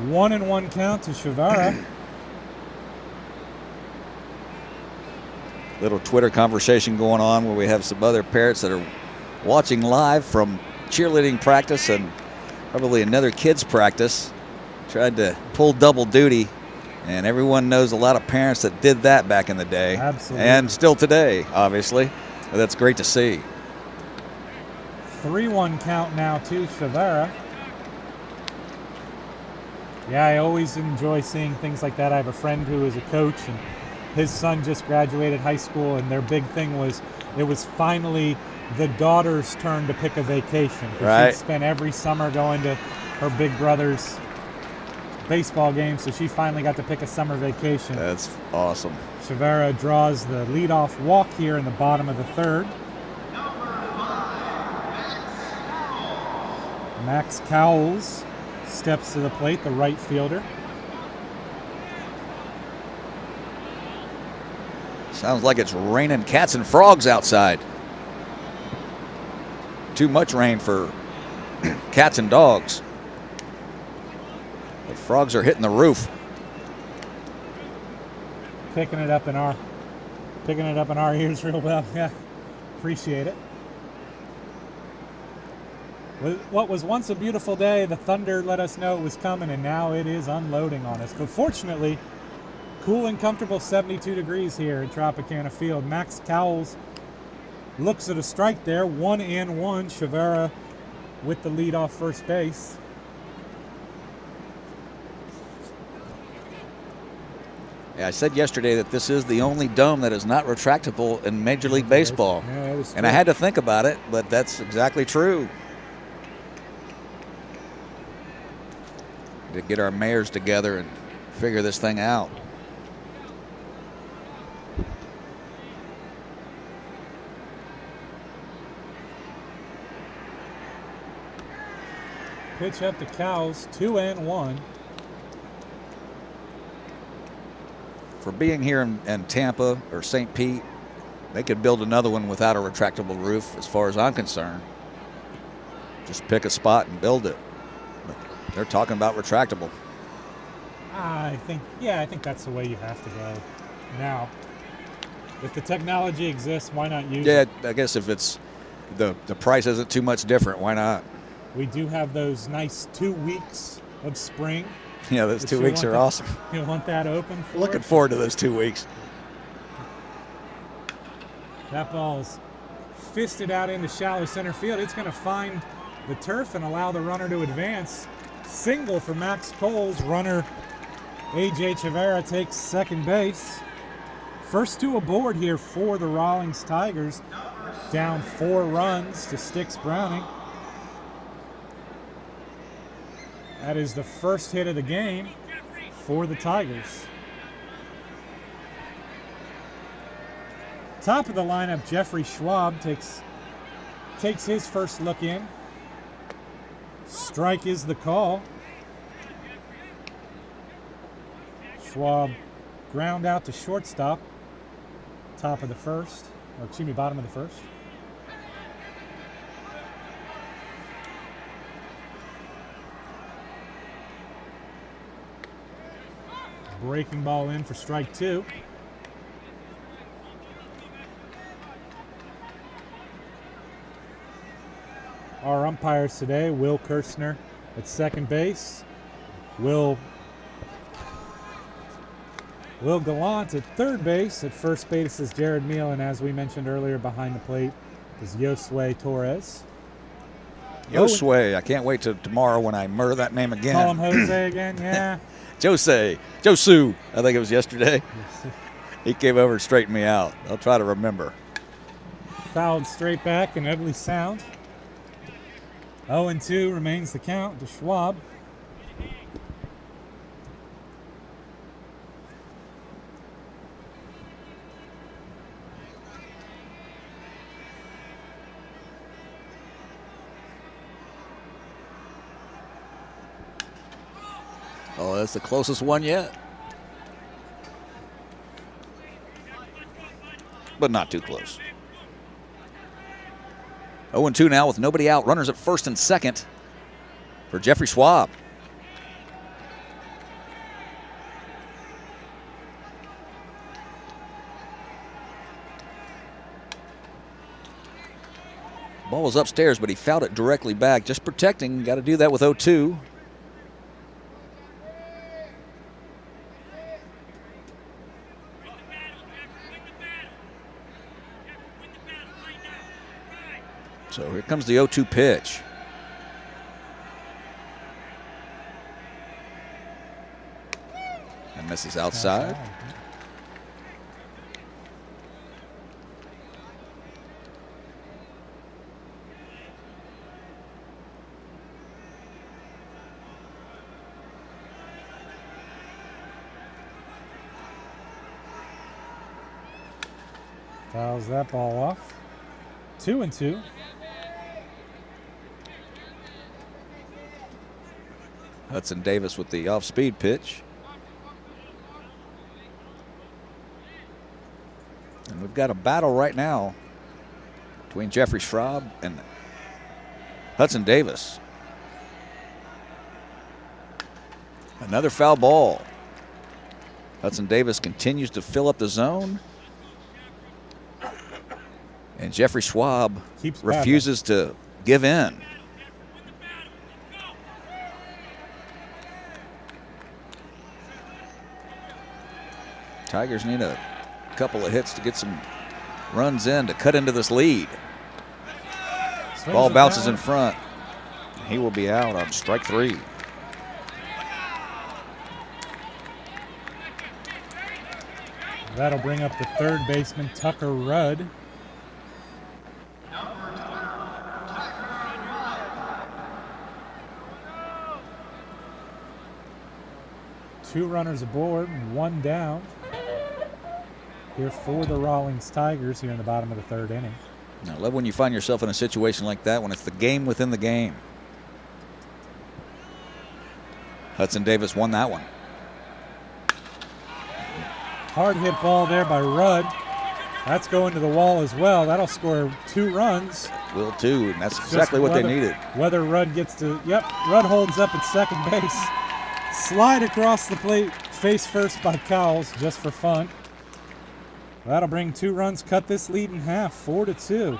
1-1 count to Chavera. Little Twitter conversation going on where we have some other parents that are watching live from cheerleading practice and probably another kids practice. Tried to pull double duty. And everyone knows a lot of parents that did that back in the day. Absolutely. And still today, obviously. But that's great to see. 3-1 count now to Chavera. Yeah, I always enjoy seeing things like that. I have a friend who is a coach, and his son just graduated high school, and their big thing was it was finally the daughter's turn to pick a vacation. Right. She'd spent every summer going to her big brother's baseball game, so she finally got to pick a summer vacation. That's awesome. Chavera draws the leadoff walk here in the bottom of the 3rd. Max Cowles steps to the plate, the right fielder. Sounds like it's raining cats and frogs outside. Too much rain for cats and dogs. The frogs are hitting the roof. picking it up in our ears real well. Yeah, appreciate it. What was once a beautiful day, the thunder let us know it was coming, and now it is unloading on us. But fortunately, cool and comfortable 72 degrees here at Tropicana Field. Max Cowles looks at a strike there, 1-1. Xavier with the lead off first base. Yeah, I said yesterday that this is the only dome that is not retractable in Major League Baseball. Yeah, that is and I true. had to think about it, but that's exactly true. To get our mayors together and figure this thing out. Pitch up to Cowles, 2-1. For being here in Tampa or St. Pete, they could build another one without a retractable roof as far as I'm concerned. Just pick a spot and build it. But they're talking about retractable. I think that's the way you have to go now. If the technology exists, why not use it? Yeah, I guess if it's the price isn't too much different, why not? We do have those nice 2 weeks of spring. Yeah, those 2 weeks are awesome. You want that open for Looking it? forward to those 2 weeks. That ball's fisted out into shallow center field. It's going to find the turf and allow the runner to advance. Single for Max Coles. Runner A.J. Xavier takes second base. First two aboard here for the Rawlings Tigers. Down 4 runs to Styx Browning. That is the first hit of the game for the Tigers. Top of the lineup, Jeffrey Schwab takes his first look in. Strike is the call. Schwab ground out to shortstop. Top of the first, or excuse me, bottom of the first. Breaking ball in for strike 2. Our umpires today, Will Kirstner at second base, Will Gallant at third base. At first base is Jared Meal, and as we mentioned earlier, behind the plate is Josue Torres. Josue, I can't wait till tomorrow when I murder that name again. Call him Jose again, yeah. Josu, I think it was yesterday. He came over and straightened me out. I'll try to remember. Fouled straight back and ugly sound. 0-2 remains the count to Schwab. Oh, that's the closest one yet. But not too close. 0-2 now with nobody out. Runners at first and second for Jeffrey Schwab. Ball was upstairs, but he fouled it directly back. Just protecting. Got to do that with 0-2. So here comes the 0-2 pitch. And misses outside. Fouls that ball off. 2-2. Hudson Davis with the off-speed pitch. And we've got a battle right now between Jeffrey Schwab and Hudson Davis. Another foul ball. Hudson Davis continues to fill up the zone. And Jeffrey Schwab refuses to give in. Tigers need a couple of hits to get some runs in to cut into this lead. Ball bounces in front. He will be out on strike 3. That'll bring up the third baseman, Tucker Rudd. Two runners aboard, one down. Here for the Rawlings Tigers here in the bottom of the third inning. I love when you find yourself in a situation like that, when it's the game within the game. Hudson Davis won that one. Hard hit ball there by Rudd. That's going to the wall as well. That'll score 2 runs. Will too, and that's exactly what they needed. Whether Rudd gets to, Rudd holds up at second base. Slide across the plate, face first by Cowles, just for fun. That'll bring 2 runs, cut this lead in half, 4-2.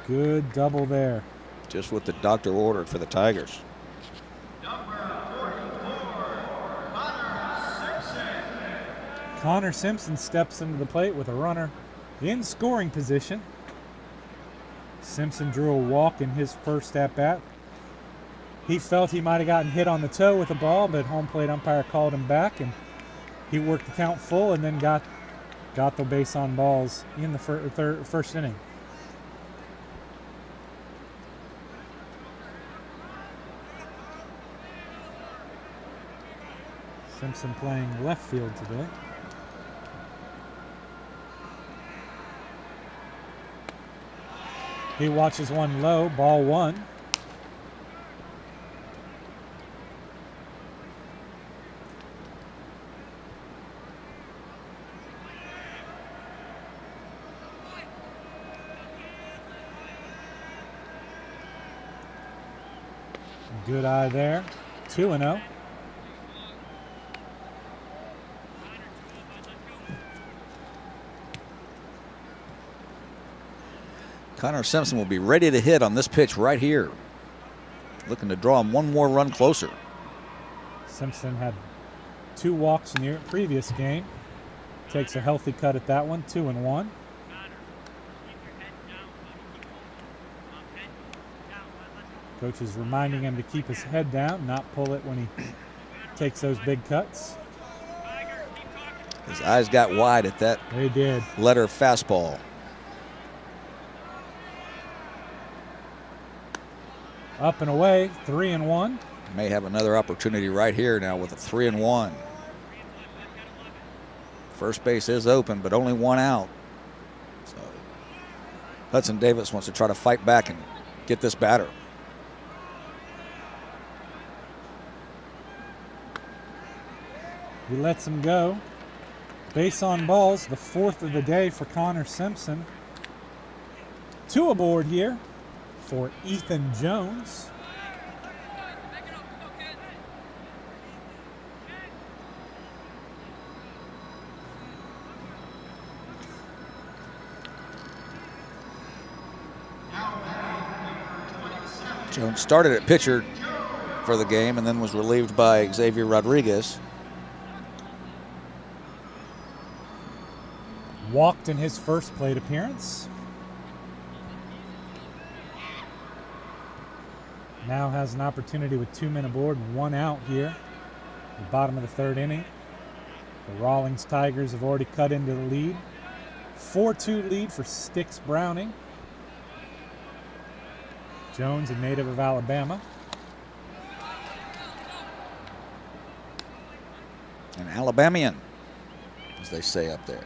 Good double there. Just what the doctor ordered for the Tigers. Connor Simpson steps into the plate with a runner in scoring position. Simpson drew a walk in his first at-bat. He felt he might have gotten hit on the toe with the ball, but home plate umpire called him back, and he worked the count full and then got the base on balls in the first inning. Simpson playing left field today. He watches one low, ball 1. Good eye there. 2-0. Connor Simpson will be ready to hit on this pitch right here. Looking to draw him one more run closer. Simpson had 2 walks in the previous game. Takes a healthy cut at that one, 2-1. Coach is reminding him to keep his head down, not pull it when he takes those big cuts. His eyes got wide at that They did. letter fastball. Up and away, 3-1. May have another opportunity right here now with a 3-1. First base is open, but only 1 out. So Hudson Davis wants to try to fight back and get this batter. He lets him go. Base on balls, the 4th of the day for Connor Simpson. 2 aboard here for Ethan Jones. Jones started at pitcher for the game and then was relieved by Xavier Rodriguez. Walked in his first plate appearance. Now has an opportunity with 2 men aboard and 1 out here. The bottom of the 3rd inning. The Rawlings Tigers have already cut into the lead. 4-2 lead for Styx Browning. Jones, a native of Alabama. An Alabamian, as they say up there.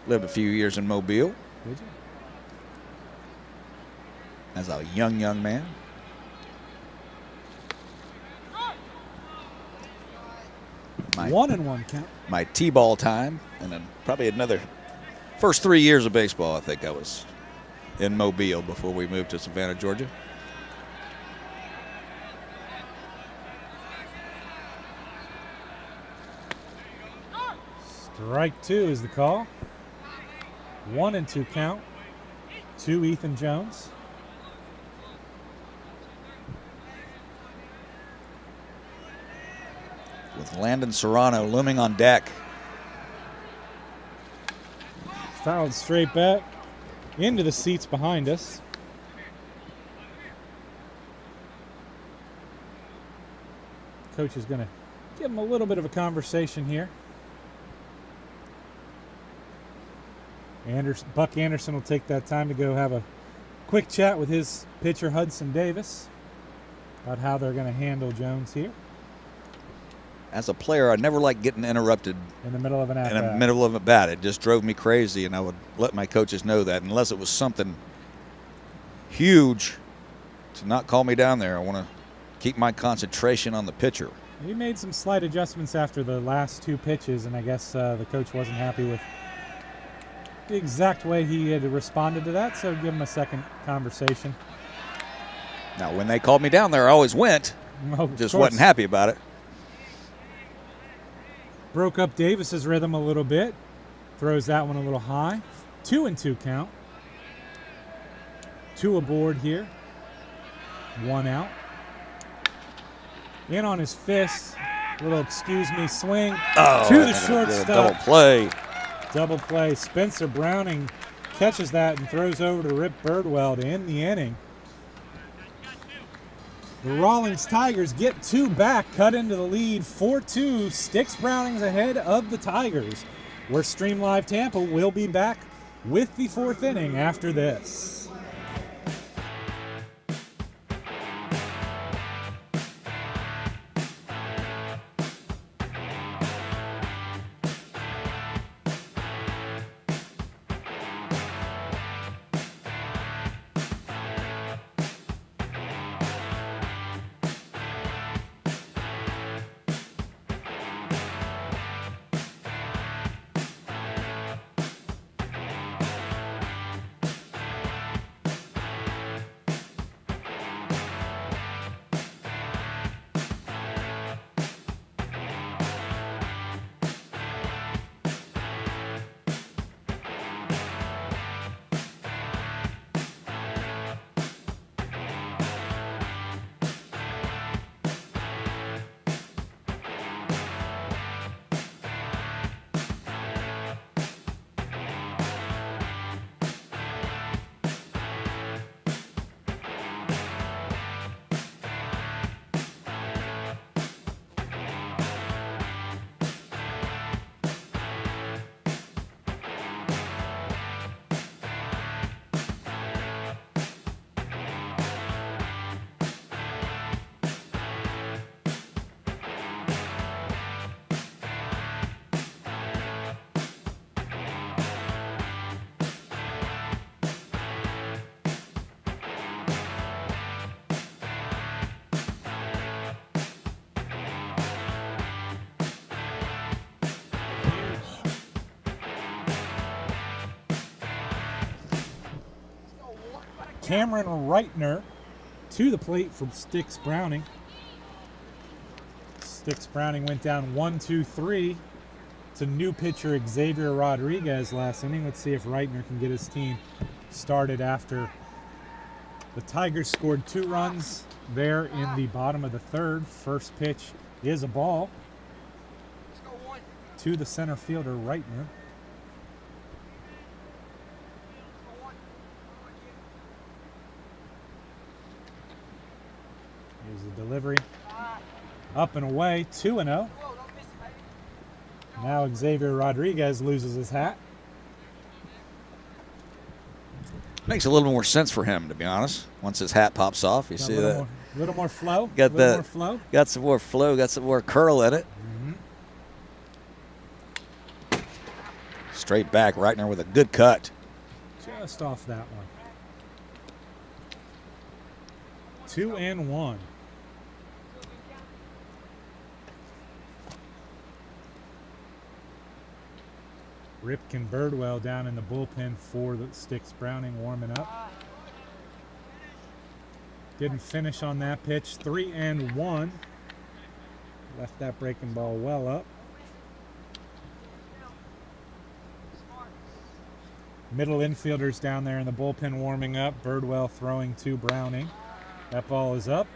Lived a few years in Mobile. Did you? As a young man. My 1-1 count. My T-ball time, and then probably another first 3 years of baseball. I think I was in Mobile before we moved to Savannah, Georgia. Strike 2 is the call. 1-2 count to Ethan Jones. With Landon Serrano looming on deck. Fouled straight back into the seats behind us. Coach is going to give him a little bit of a conversation here. Buck Anderson will take that time to go have a quick chat with his pitcher Hudson Davis about how they're going to handle Jones here. As a player, I never liked getting interrupted in the middle of an at-bat. In the middle of a bat. It just drove me crazy, and I would let my coaches know that unless it was something huge to not call me down there. I want to keep my concentration on the pitcher. He made some slight adjustments after the last 2 pitches, and I guess the coach wasn't happy with the exact way he had responded to that, so give him a second conversation. Now, when they called me down there, I always went. Just wasn't happy about it. Broke up Davis's rhythm a little bit. Throws that one a little high. 2-2 count. 2 aboard here. 1 out. In on his fist. Little excuse me swing to the shortstop. Double play. Double play. Spencer Browning catches that and throws over to Rip Birdwell to end the inning. The Rawlings Tigers get 2 back, cut into the lead 4-2. Sticks Brownings ahead of the Tigers. Where Stream Live Tampa will be back with the 4th inning after this. Cameron Reitner to the plate for Sticks Browning. Sticks Browning went down 1-2-3 to new pitcher Xavier Rodriguez last inning. Let's see if Reitner can get his team started after the Tigers scored 2 runs there in the bottom of the 3rd. First pitch is a ball to the center fielder Reitner. Here's the delivery. Up and away, 2-0. Now Xavier Rodriguez loses his hat. Makes a little more sense for him, to be honest. Once his hat pops off, you see that. A little more flow. Got more flow. Got some more flow. Got some more curl in it. Mm-hmm. Straight back, Reitner with a good cut. Just off that one. 2-1. Ripken Birdwell down in the bullpen for the Sticks Browning warming up. Didn't finish on that pitch. 3-1. Left that breaking ball well up. Middle infielders down there in the bullpen warming up. Birdwell throwing to Browning. That ball is up.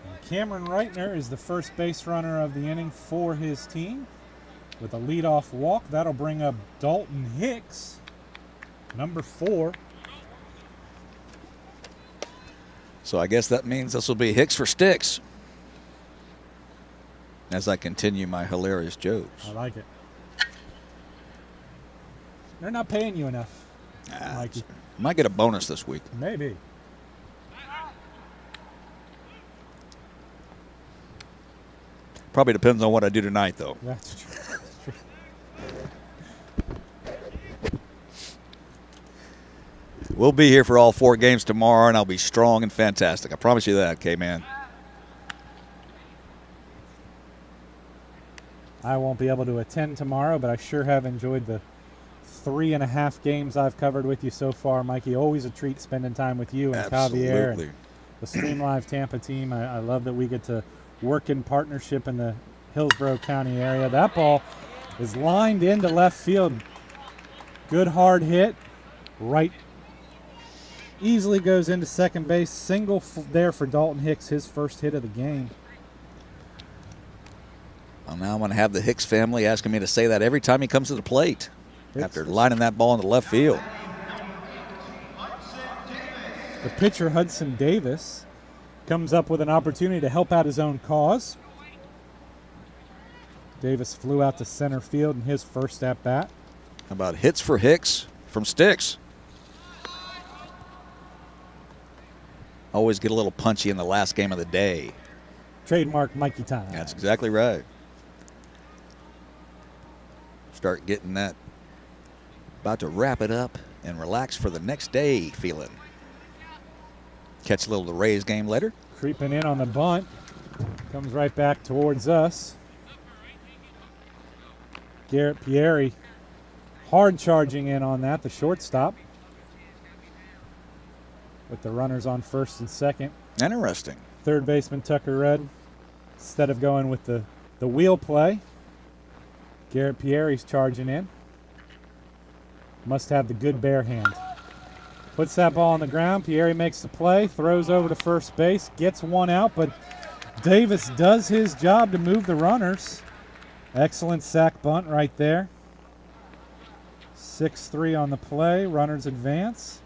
And Cameron Reitner is the first base runner of the inning for his team with a leadoff walk. That'll bring up Dalton Hicks, number 4. So I guess that means this will be Hicks for sticks as I continue my hilarious jokes. I like it. They're not paying you enough, Mikey. Might get a bonus this week. Maybe. Probably depends on what I do tonight, though. That's true. That's true. We'll be here for all 4 games tomorrow, and I'll be strong and fantastic. I promise you that, K-Man. I won't be able to attend tomorrow, but I sure have enjoyed the 3.5 games I've covered with you so far, Mikey. Always a treat spending time with you and Xavier and the Stream Live Tampa team. I love that we get to work in partnership in the Hillsborough County area. That ball is lined into left field. Good hard hit. Right. Easily goes into second base. Single there for Dalton Hicks, his first hit of the game. Well, now I'm going to have the Hicks family asking me to say that every time he comes to the plate after lining that ball into left field. The pitcher, Hudson Davis, comes up with an opportunity to help out his own cause. Davis flew out to center field in his first at-bat. How about hits for Hicks from sticks? Always get a little punchy in the last game of the day. Trademark Mikey time. That's exactly right. Start getting that about to wrap it up and relax for the next day feeling. Catch a little of the Rays game later. Creeping in on the bunt. Comes right back towards us. Garrett Pierre hard charging in on that, the shortstop. With the runners on first and second. Interesting. Third baseman Tucker Rudd, instead of going with the wheel play, Garrett Pierre's charging in. Must have the good bare hand. Puts that ball on the ground. Pierre makes the play, throws over to first base, gets one out, but Davis does his job to move the runners. Excellent sack bunt right there. 6-3 on the play. Runners advance.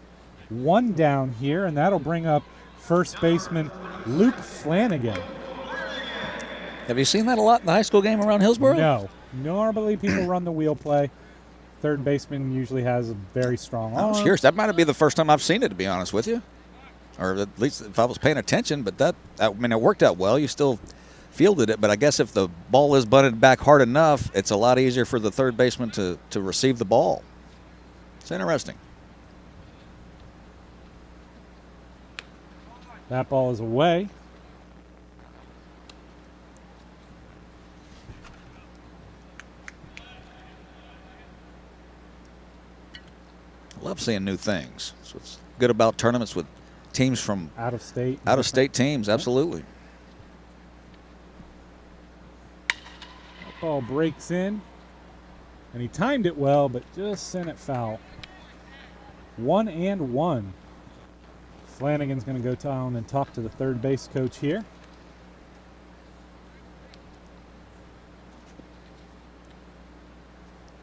1 down here, and that'll bring up first baseman Luke Flanagan. Have you seen that a lot in the high school game around Hillsborough? No. Normally people run the wheel play. Third baseman usually has a very strong arm. I was curious. That might be the first time I've seen it, to be honest with you. Or at least if I was paying attention, but it worked out well. You still fielded it, but I guess if the ball is bunted back hard enough, it's a lot easier for the third baseman to receive the ball. It's interesting. That ball is away. I love seeing new things. That's what's good about tournaments with teams from out of state. Out of state teams, absolutely. That ball breaks in, and he timed it well, but just sent it foul. 1-1. Flanagan's going to go down and talk to the third base coach here.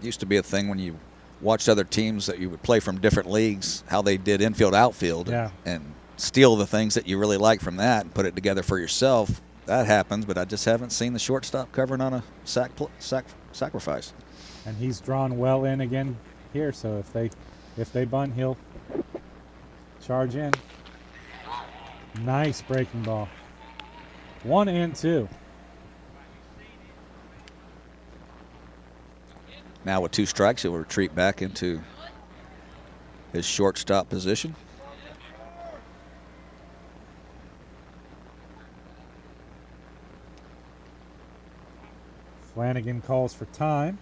Used to be a thing when you watched other teams that you would play from different leagues, how they did infield, outfield, and steal the things that you really like from that and put it together for yourself. That happens, but I just haven't seen the shortstop covering on a sacrifice. And he's drawn well in again here, so if they bunt, he'll charge in. Nice breaking ball. 1-2. Now with 2 strikes, he'll retreat back into his shortstop position. Flanagan calls for time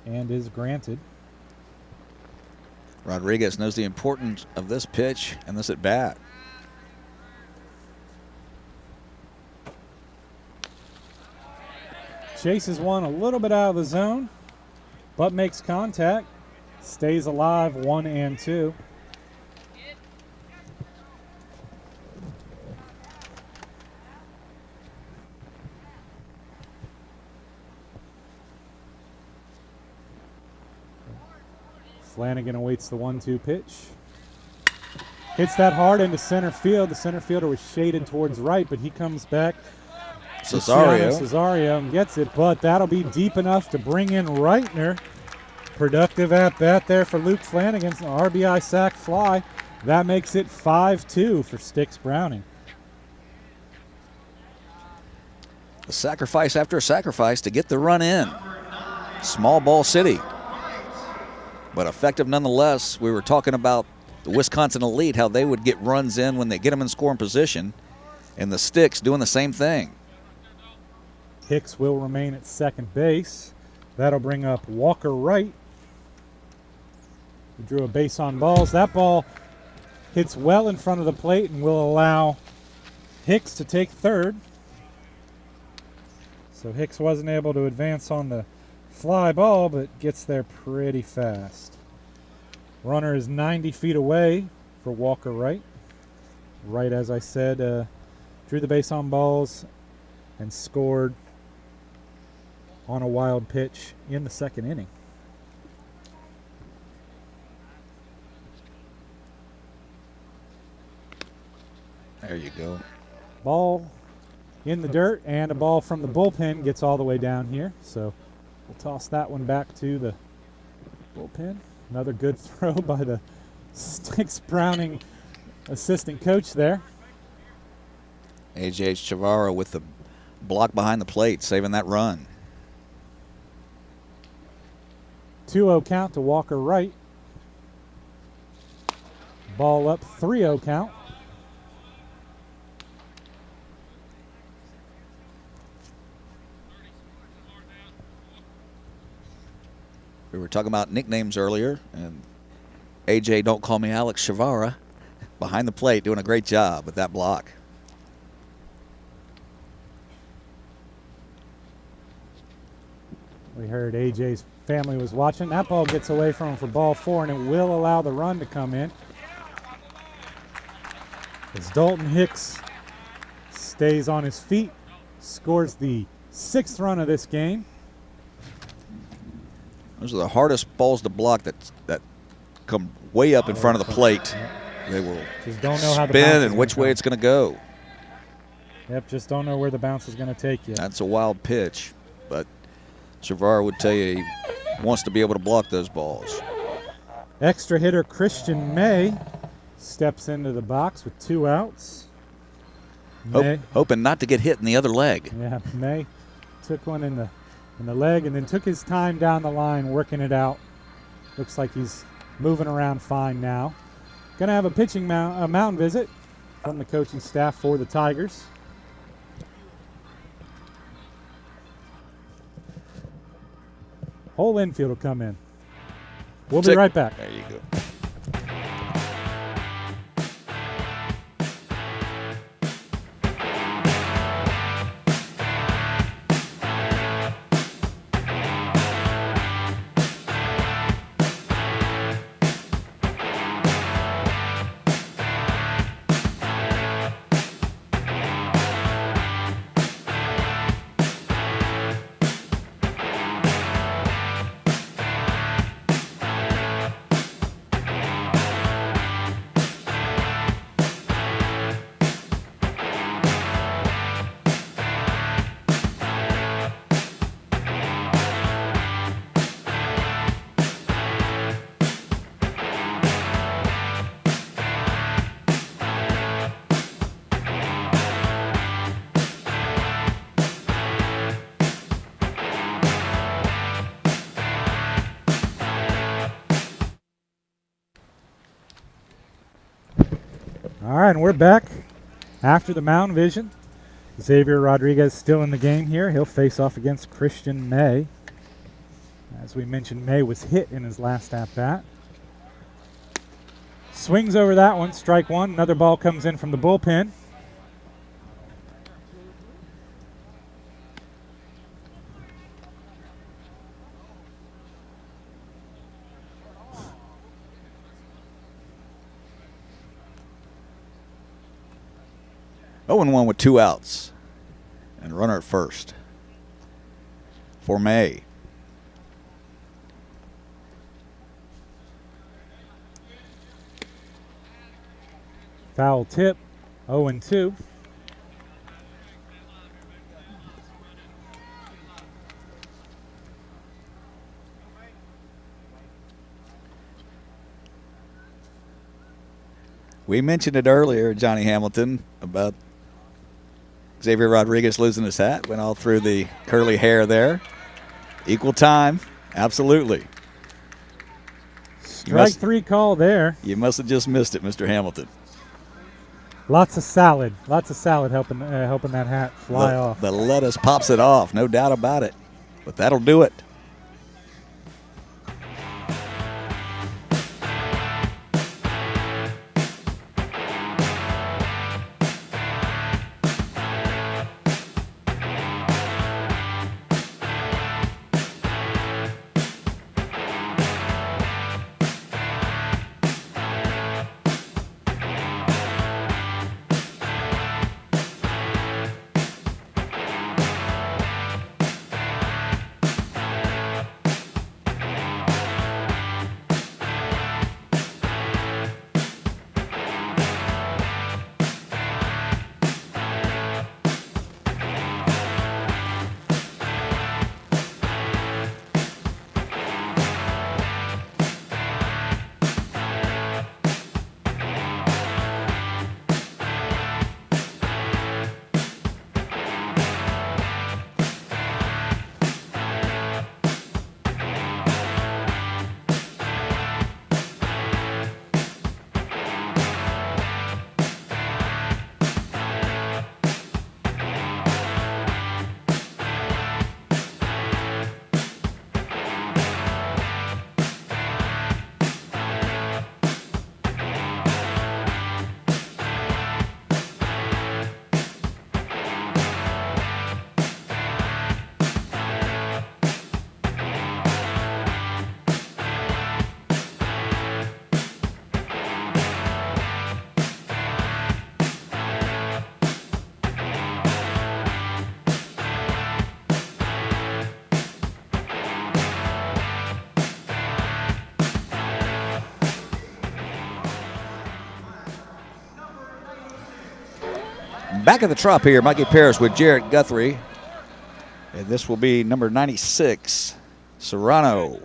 and is granted. Rodriguez knows the importance of this pitch and this at bat. Chases one a little bit out of the zone, but makes contact. stays alive, 1-2. Flanagan awaits the 1-2 pitch. Hits that hard into center field. The center fielder was shaded towards right, but he comes back. Cesario and gets it, but that'll be deep enough to bring in Reitner. Productive at bat there for Luke Flanagan. RBI sac fly. That makes it 5-2 for Sticks Browning. A sacrifice after a sacrifice to get the run in. Small ball city, but effective nonetheless. We were talking about the Wisconsin Elite, how they would get runs in when they get them in scoring position, and the Sticks doing the same thing. Hicks will remain at second base. That'll bring up Walker Wright. He drew a base on balls. That ball hits well in front of the plate and will allow Hicks to take third. So Hicks wasn't able to advance on the fly ball, but gets there pretty fast. Runner is 90 feet away for Walker Wright. Wright, as I said, drew the base on balls and scored on a wild pitch in the second inning. There you go. Ball in the dirt, and a ball from the bullpen gets all the way down here. So we'll toss that one back to the bullpen. Another good throw by the Sticks Browning assistant coach there. A.J. Chavara with the block behind the plate, saving that run. 2-0 count to Walker Wright. Ball up, 3-0 count. We were talking about nicknames earlier, and A.J. Don't Call Me Alex Chavara behind the plate doing a great job with that block. We heard A.J.'s family was watching. That ball gets away from him for ball 4, and it will allow the run to come in. As Dalton Hicks stays on his feet, scores the 6th run of this game. Those are the hardest balls to block that come way up in front of the plate. They will just don't know how the spin and which way it's going to go. Yep, just don't know where the bounce is going to take you. That's a wild pitch, but Chavara would tell you he wants to be able to block those balls. Extra hitter Christian May steps into the box with 2 outs. Hoping not to get hit in the other leg. Yeah, May took one in the leg and then took his time down the line working it out. Looks like he's moving around fine now. Going to have a pitching mound visit from the coaching staff for the Tigers. Whole infield will come in. We'll be right back. There you go. All right, and we're back after the mound vision. Xavier Rodriguez still in the game here. He'll face off against Christian May. As we mentioned, May was hit in his last at-bat. Swings over that one, strike one. Another ball comes in from the bullpen. 0-1 with 2 outs. And runner at first for May. Foul tip, 0-2. We mentioned it earlier, Johnny Hamilton, about Xavier Rodriguez losing his hat. Went all through the curly hair there. Equal time, absolutely. Strike 3 call there. You must have just missed it, Mr. Hamilton. Lots of salad helping that hat fly off. The lettuce pops it off, no doubt about it. But that'll do it. Back at the Trop here, Mikey Paris with Jarrett Guthrie. And this will be number 96, Serrano.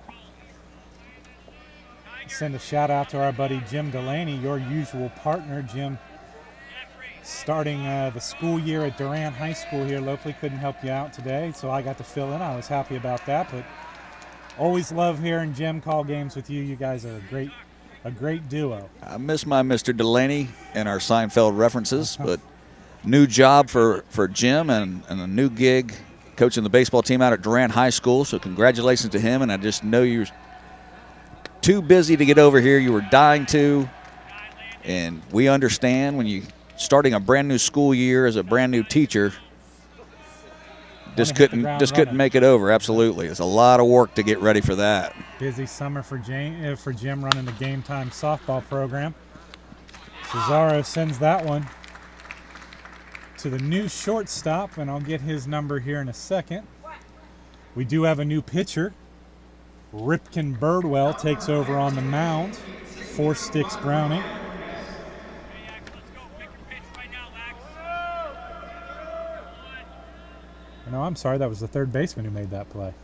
Send a shout out to our buddy Jim Delaney, your usual partner. Jim, starting the school year at Durant High School here locally, couldn't help you out today, so I got to fill in. I was happy about that, but always love hearing Jim call games with you. You guys are a great duo. I miss my Mr. Delaney and our Seinfeld references, but new job for Jim and a new gig coaching the baseball team out at Durant High School, so congratulations to him. And I just know you're too busy to get over here. You were dying to, and we understand when you starting a brand new school year as a brand new teacher, just couldn't make it over. Absolutely, it's a lot of work to get ready for that. Busy summer for Jim running the game time softball program. Cesaro sends that one to the new shortstop, and I'll get his number here in a second. We do have a new pitcher. Ripken Birdwell takes over on the mound for Sticks Browning. No, I'm sorry, that was the third baseman who made that play.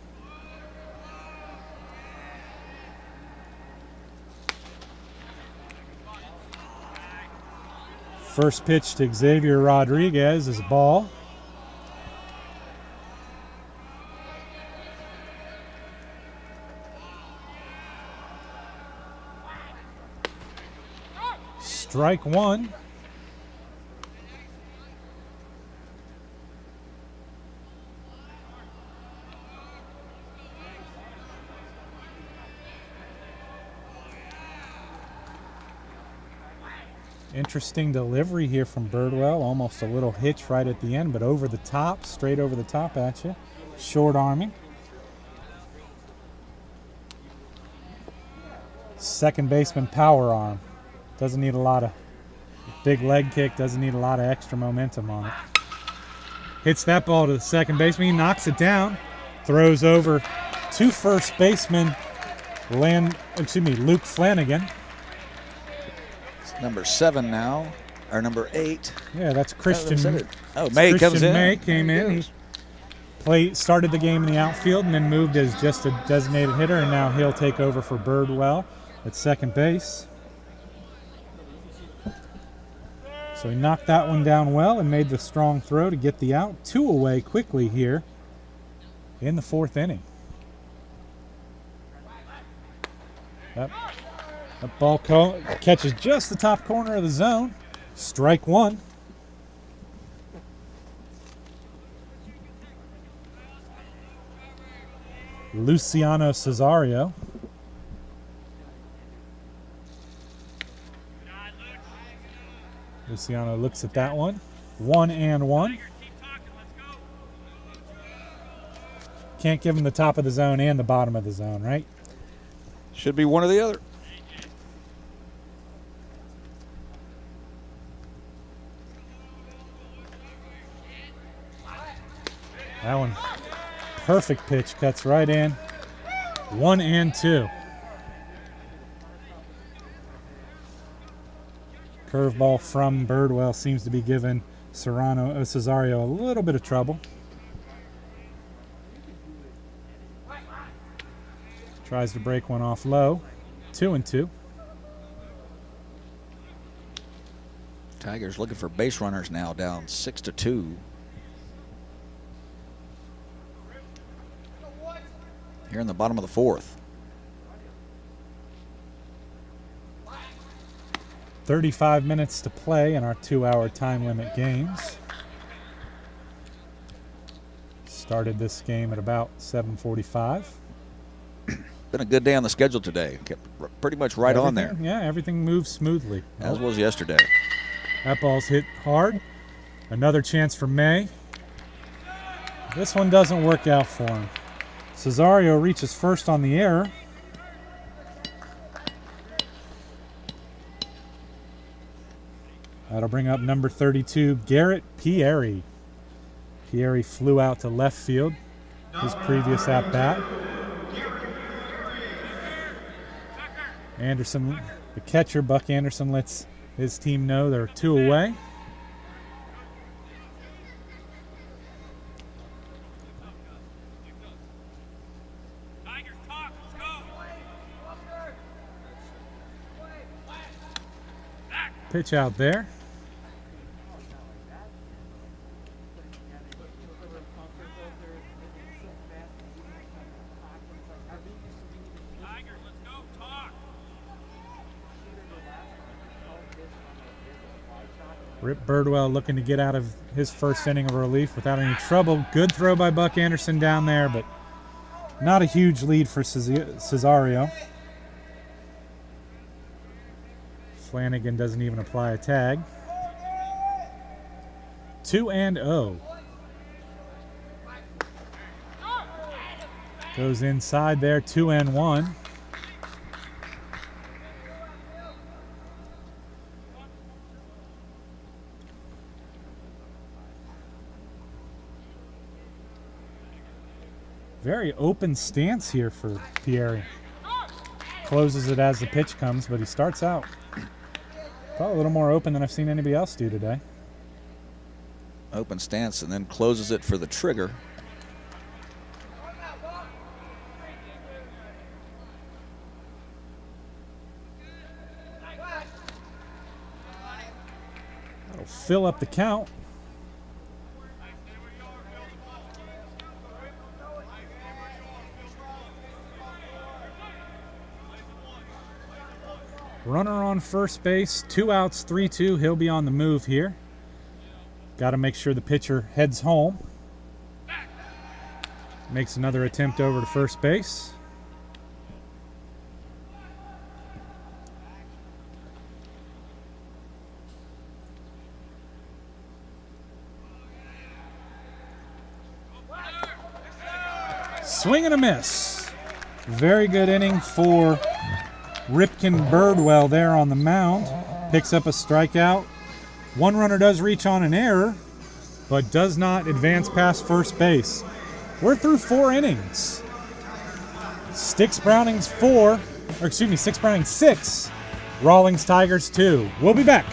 First pitch to Xavier Rodriguez is ball. Strike one. Interesting delivery here from Birdwell. Almost a little hitch right at the end, but over the top, straight over the top at you. Short arming. Second baseman power arm. Doesn't need a lot of Big leg kick, doesn't need a lot of extra momentum on it. Hits that ball to the second baseman. He knocks it down. Throws over to first baseman Luke Flanagan. It's number 7 now, or number 8. Yeah, that's Christian. May comes in. May came in. He started the game in the outfield and then moved as just a designated hitter, and now he'll take over for Birdwell at second base. So he knocked that one down well and made the strong throw to get the out. 2 away quickly here in the 4th inning. That ball catches just the top corner of the zone. Strike 1. Luciano Cesario. Luciano looks at that one. 1-1. Can't give him the top of the zone and the bottom of the zone, right? Should be one or the other. That one, perfect pitch, cuts right in. 1-2. Curveball from Birdwell seems to be giving Cesario a little bit of trouble. Tries to break one off low. 2-2. Tigers looking for base runners now, down 6-2. Here in the bottom of the 4th. 35 minutes to play in our 2-hour time limit games. Started this game at about 7:45. Been a good day on the schedule today. Kept pretty much right on there. Yeah, everything moves smoothly. As was yesterday. That ball's hit hard. Another chance for May. This one doesn't work out for him. Cesario reaches first on the error. That'll bring up number 32, Garrett Pierre. Pierre flew out to left field his previous at-bat. Anderson, the catcher, Buck Anderson, lets his team know they're 2 away. Pitch out there. Rip Birdwell looking to get out of his first inning of relief without any trouble. Good throw by Buck Anderson down there, but not a huge lead for Cesario. Flanagan doesn't even apply a tag. 2-0. Goes inside there, 2-1. Very open stance here for Pierre. Closes it as the pitch comes, but he starts out probably a little more open than I've seen anybody else do today. Open stance and then closes it for the trigger. That'll fill up the count. Runner on first base, 2 outs, 3-2. He'll be on the move here. Got to make sure the pitcher heads home. Makes another attempt over to first base. Swing and a miss. Very good inning for Ripken Birdwell there on the mound. Picks up a strikeout One runner does reach on an error, but does not advance past first base. We're through 4 innings. Sticks Brownings 6. Rawlings Tigers 2. We'll be back.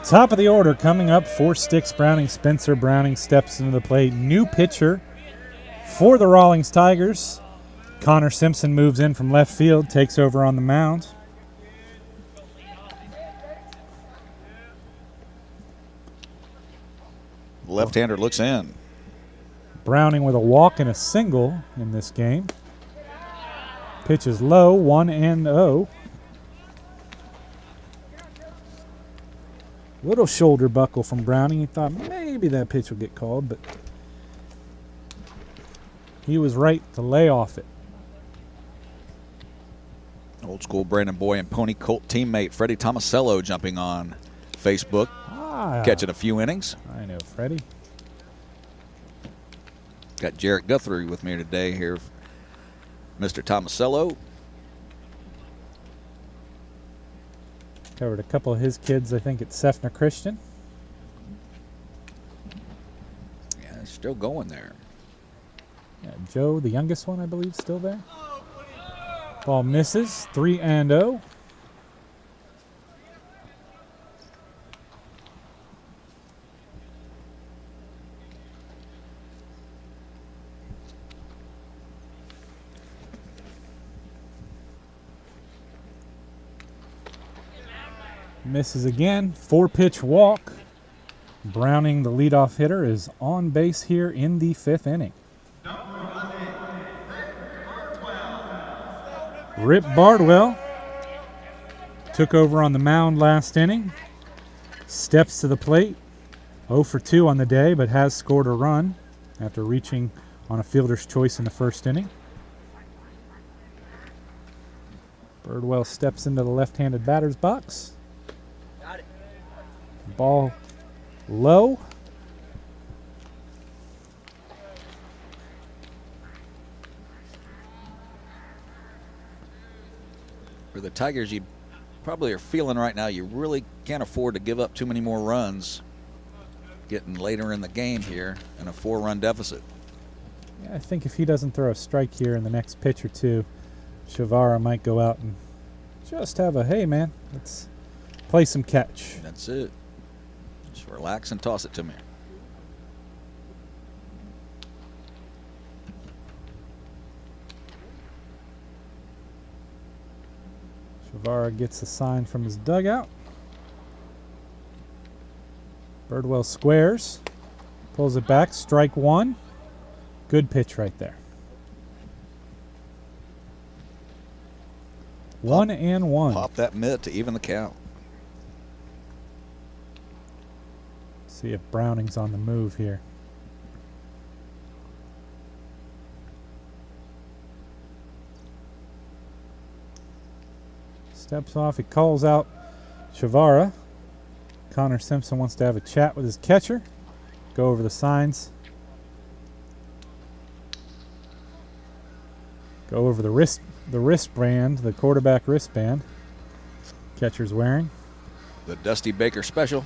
Top of the order coming up for Sticks Browning. Spencer Browning steps into the plate. New pitcher for the Rawlings Tigers. Connor Simpson moves in from left field, takes over on the mound. Left-hander looks in. Browning with a walk and a single in this game. Pitch is low, 1-0. Little shoulder buckle from Browning. He thought maybe that pitch would get called, but he was right to lay off it. Old school Brandon Boy and Pony Colt teammate Freddie Tomasello jumping on Facebook, catching a few innings. I know Freddie. Got Jarrett Guthrie with me today here, Mr. Tomasello. Covered a couple of his kids, I think, at Sefner Christian. Yeah, it's still going there. Yeah, Joe, the youngest one, I believe, still there. Ball misses, 3-0. Misses again. 4-pitch walk. Browning, the leadoff hitter, is on base here in the 5th inning. Rip Bardwell took over on the mound last inning. Steps to the plate. 0 for 2 on the day, but has scored a run after reaching on a fielder's choice in the 1st inning. Bardwell steps into the left-handed batter's box. Ball low. For the Tigers, you probably are feeling right now you really can't afford to give up too many more runs getting later in the game here in a 4-run deficit. Yeah, I think if he doesn't throw a strike here in the next pitch or two, Shavara might go out and just have a, hey, man, let's play some catch. That's it. Just relax and toss it to me. Shavara gets a sign from his dugout. Birdwell squares, pulls it back, strike one. Good pitch right there. 1-1. Pop that mitt to even the count. See if Browning's on the move here. Steps off, he calls out Shavara. Connor Simpson wants to have a chat with his catcher. Go over the signs. Go over the wristband, the quarterback wristband. Catcher's wearing. The Dusty Baker special.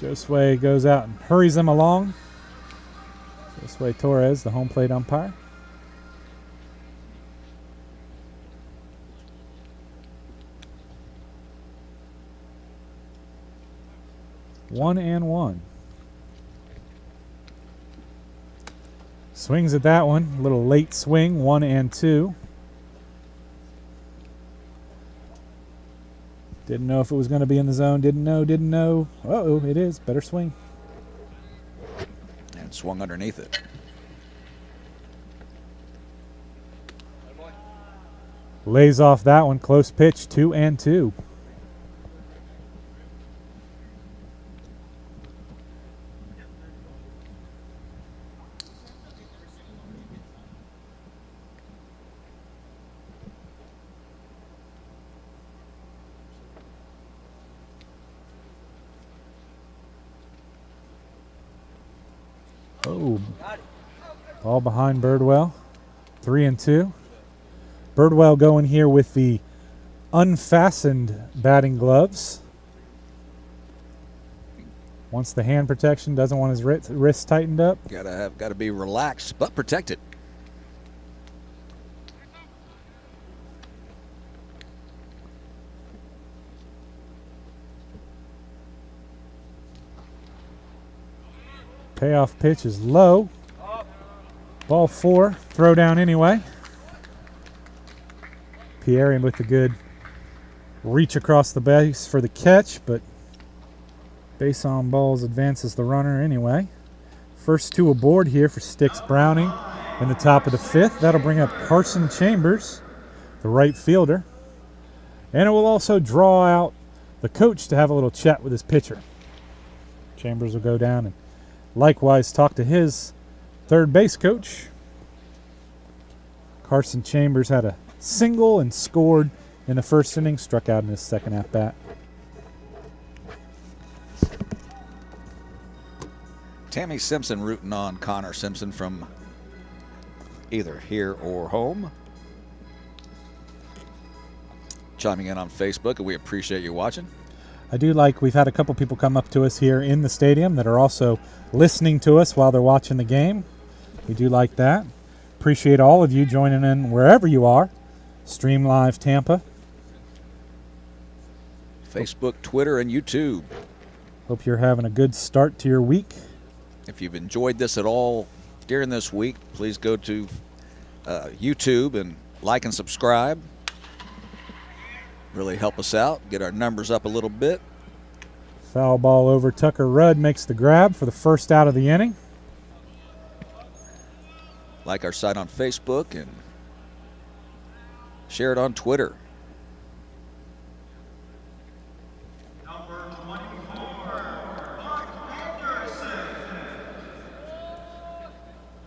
Josue goes out and hurries them along. Josue Torres, the home plate umpire. One and one. Swings at that one. A little late swing. 1-2. Didn't know if it was going to be in the zone. Didn't know. Uh-oh, it is. Better swing. And swung underneath it. Lays off that one. Close pitch. 2-2. Oh, ball behind Birdwell. 3-2. Birdwell going here with the unfastened batting gloves. Wants the hand protection, doesn't want his wrist tightened up. Gotta be relaxed but protected. Payoff pitch is low. Ball 4. Throw down anyway. Pierre with the good reach across the base for the catch, but base on balls advances the runner anyway. First 2 aboard here for Sticks Browning in the top of the 5th. That'll bring up Carson Chambers, the right fielder. And it will also draw out the coach to have a little chat with his pitcher. Chambers will go down and likewise talk to his third base coach. Carson Chambers had a single and scored in the first inning, struck out in his second at bat. Tammy Simpson rooting on Connor Simpson from either here or home. Chiming in on Facebook, and we appreciate you watching. I do like, we've had a couple people come up to us here in the stadium that are also listening to us while they're watching the game. We do like that. Appreciate all of you joining in wherever you are. Stream Live Tampa. Facebook, Twitter, and YouTube. Hope you're having a good start to your week. If you've enjoyed this at all during this week, please go to YouTube and like and subscribe. Really help us out, get our numbers up a little bit. Foul ball over. Tucker Rudd makes the grab for the first out of the inning. Like our site on Facebook and share it on Twitter. Number 24, Buck Anderson.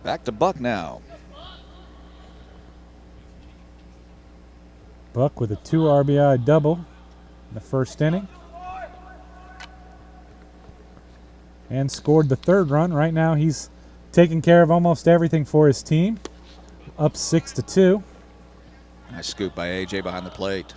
Back to Buck now. Buck with a 2 RBI double in the first inning. And scored the 3rd run. Right now he's taking care of almost everything for his team. Up 6-2. Nice scoop by AJ behind the plate.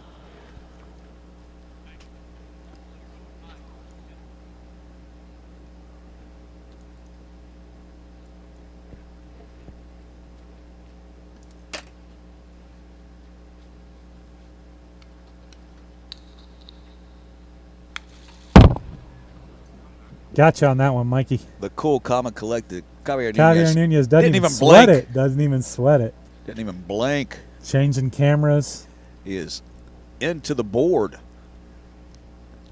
Gotcha on that one, Mikey. The cool, comic, collected Xavier Nunez doesn't even sweat blink. Doesn't even sweat it. Didn't even blink. Changing cameras. He is into the board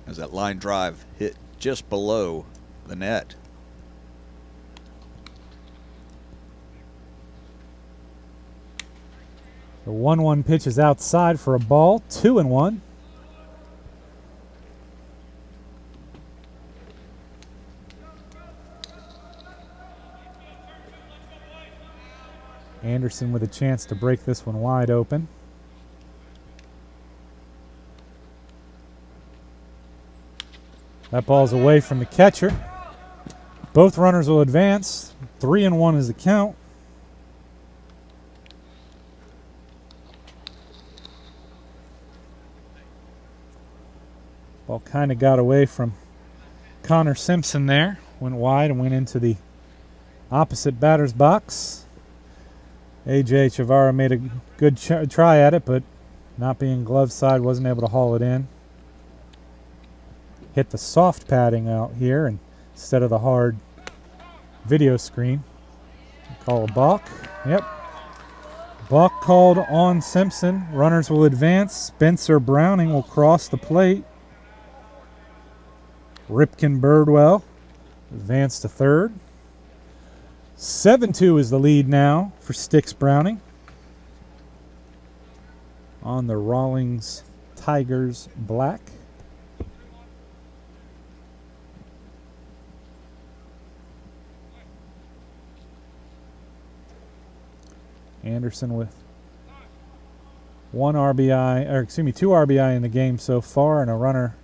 as that line drive hit just below the net. The 1-1 pitch is outside for a ball. 2-1. Anderson with a chance to break this one wide open. That ball's away from the catcher. Both runners will advance. 3-1 is the count. Ball kind of got away from Connor Simpson there. Went wide and went into the opposite batter's box. A.J. Chavara made a good try at it, but not being glove side, wasn't able to haul it in. Hit the soft padding out here instead of the hard video screen. Call a balk. Yep. Balk called on Simpson. Runners will advance. Spencer Browning will cross the plate. Ripken Birdwell advance to third. 7-2 is the lead now for Sticks Browning on the Rawlings Tigers black. Anderson with two RBI in the game so far, and a runner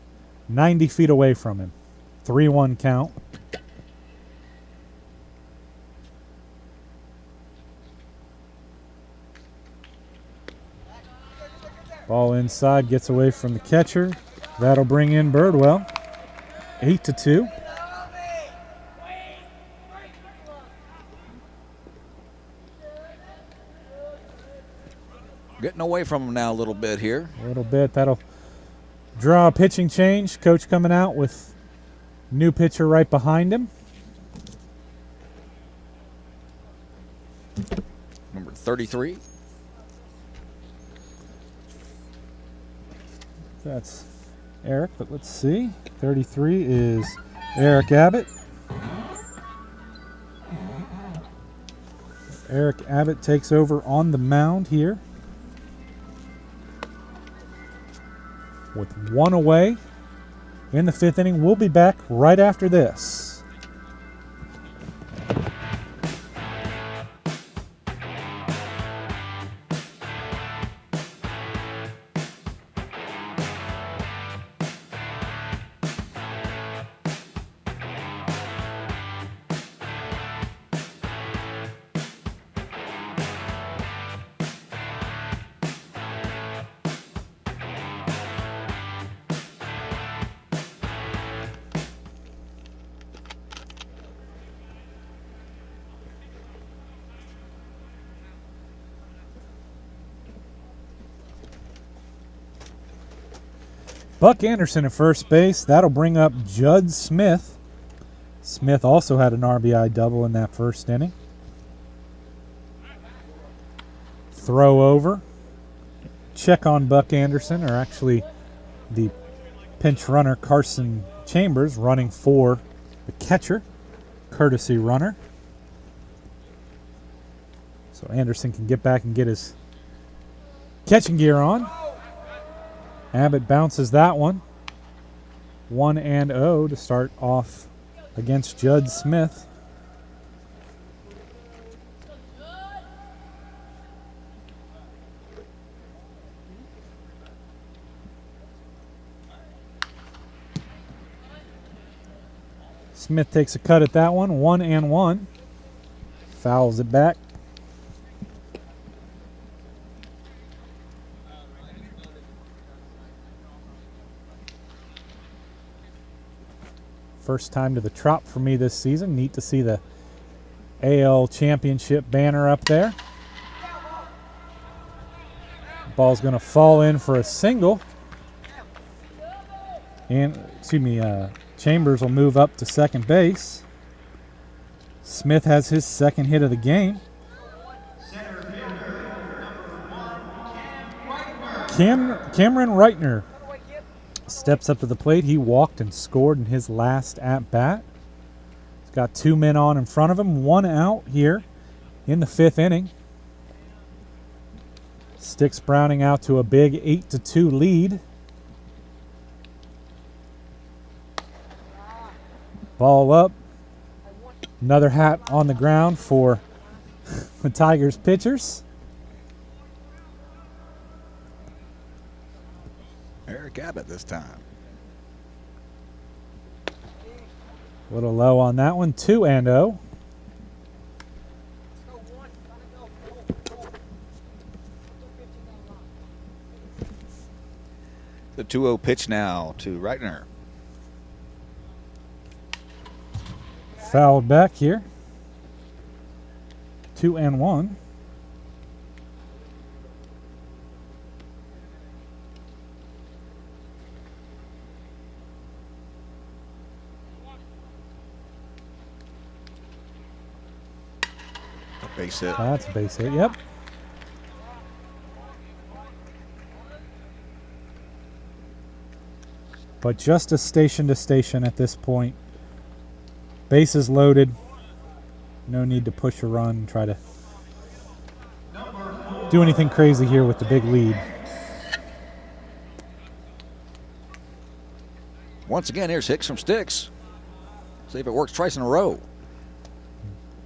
90 feet away from him. 3-1 count. Ball inside, gets away from the catcher. That'll bring in Birdwell. 8-2. Getting away from him now a little bit here. A little bit. That'll draw a pitching change. Coach coming out with new pitcher right behind him. Number 33. That's Eric, but let's see. 33 is Eric Abbott. Eric Abbott takes over on the mound here with one away in the fifth inning. We'll be back right after this. Buck Anderson at first base. That'll bring up Judd Smith. Smith also had an RBI double in that first inning. Throw over. Check on Buck Anderson, or actually the pinch runner Carson Chambers running for the catcher, courtesy runner. So Anderson can get back and get his catching gear on. Abbott bounces that one. 1-0 to start off against Judd Smith. Smith takes a cut at that one. 1-1. Fouls it back. First time to the Trop for me this season. Neat to see the AL Championship banner up there. Ball's going to fall in for a single. And, Chambers will move up to second base. Smith has his second hit of the game. Cameron Reitner steps up to the plate. He walked and scored in his last at-bat. He's got 2 men on in front of him, 1 out here in the 5th inning. Sticks Browning out to a big 8-2 lead. Ball up. Another hat on the ground for the Tigers pitchers. Eric Abbott this time. A little low on that one. 2-0. The 2-0 pitch now to Reitner. Fouled back here. 2-1. Base hit. That's a base hit, yep. But just a station to station at this point. Bases loaded. No need to push a run, try to do anything crazy here with the big lead. Once again, here's Hicks from Sticks. See if it works twice in a row.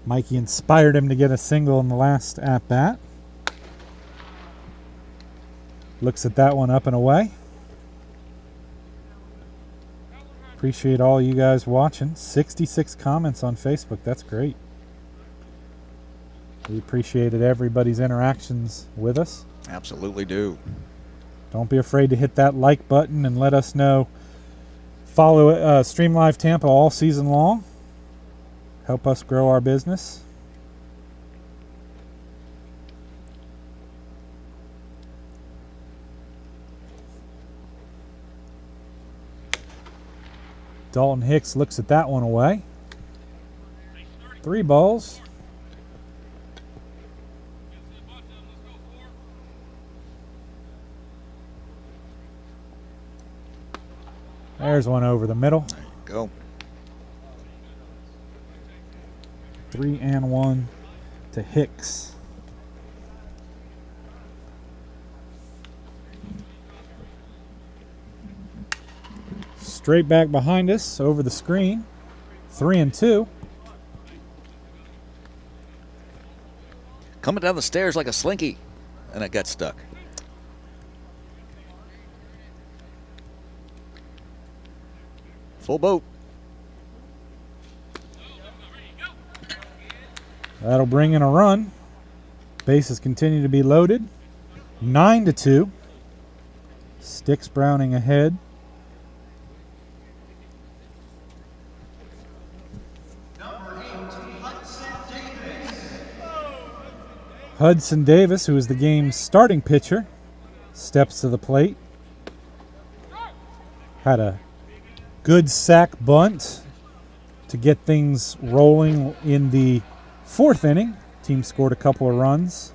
Mikey inspired him to get a single in the last at-bat. Looks at that one up and away. Appreciate all you guys watching. 66 comments on Facebook. That's great. We appreciated everybody's interactions with us. Absolutely do. Don't be afraid to hit that like button and let us know. Follow Stream Live Tampa all season long. Help us grow our business. Dalton Hicks looks at that one away. 3 balls. There's one over the middle. There you go. 3-1 to Hicks. Straight back behind us over the screen. 3-2. Coming down the stairs like a slinky, and it got stuck. Full boat. That'll bring in a run. Bases continue to be loaded. 9-2. Sticks Browning ahead. Hudson Davis, who is the game's starting pitcher, steps to the plate. Had a good sack bunt to get things rolling in the 4th inning. Team scored a couple of runs.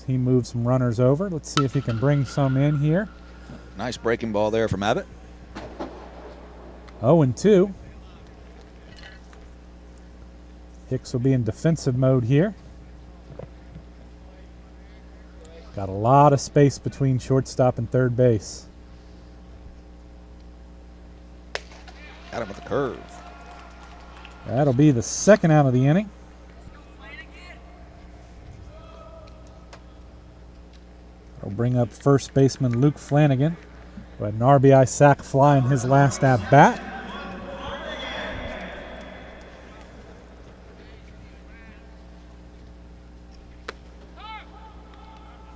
He moved some runners over. Let's see if he can bring some in here. Nice breaking ball there from Abbott. 0-2. Hicks will be in defensive mode here. Got a lot of space between shortstop and third base. Got him with a curve. That'll be the 2nd out of the inning. That'll bring up first baseman Luke Flanagan, who had an RBI sac fly in his last at-bat.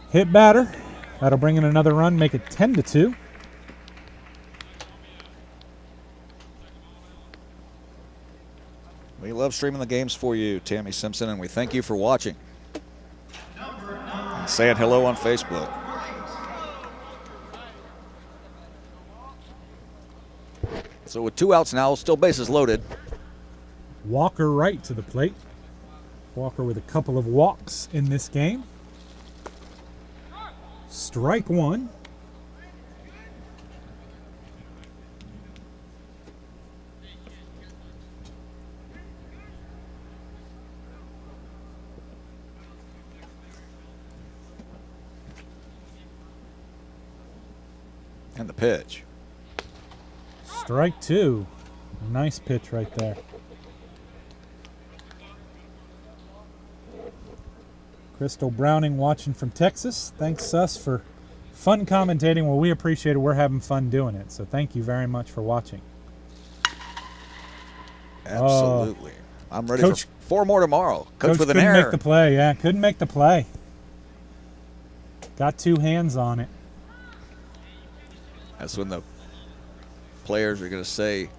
Hit batter. That'll bring in another run, make it 10-2. We love streaming the games for you, Tammy Simpson, and we thank you for watching. And saying hello on Facebook. So with 2 outs now, still bases loaded. Walker Wright to the plate. Walker with a couple of walks in this game. Strike one. And the pitch. Strike two. Nice pitch right there. Crystal Browning watching from Texas. Thanks us for fun commentating. Well, we appreciate it. We're having fun doing it. So thank you very much for watching. Absolutely. I'm ready Coach, for 4 more tomorrow. Coach with an couldn't error. make the play. Yeah, couldn't make the play. Got 2 hands on it. That's when the players are going to say,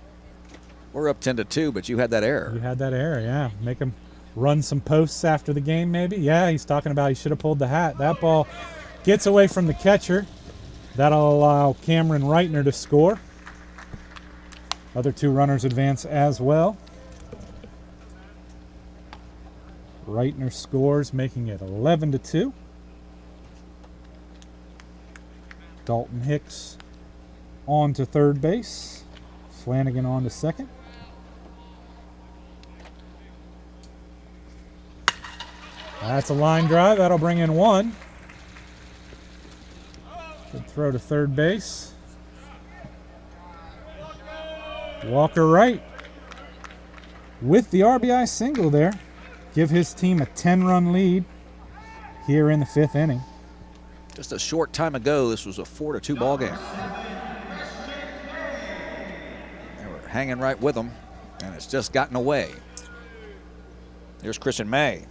we're up 10-2, but you had that error. You had that error, yeah. Make him run some posts after the game, maybe. Yeah, he's talking about he should have pulled the hat. That ball gets away from the catcher. That'll allow Cameron Reitner to score. Other 2 runners advance as well. Reitner scores, making it 11-2. Dalton Hicks on to third base. Flanagan on to second. That's a line drive. That'll bring in 1. Good throw to third base. Walker Wright with the RBI single there. Give his team a 10-run lead here in the 5th inning. Just a short time ago, this was a 4-2 ball game. They were hanging right with them, and it's just gotten away. Here's Christian May.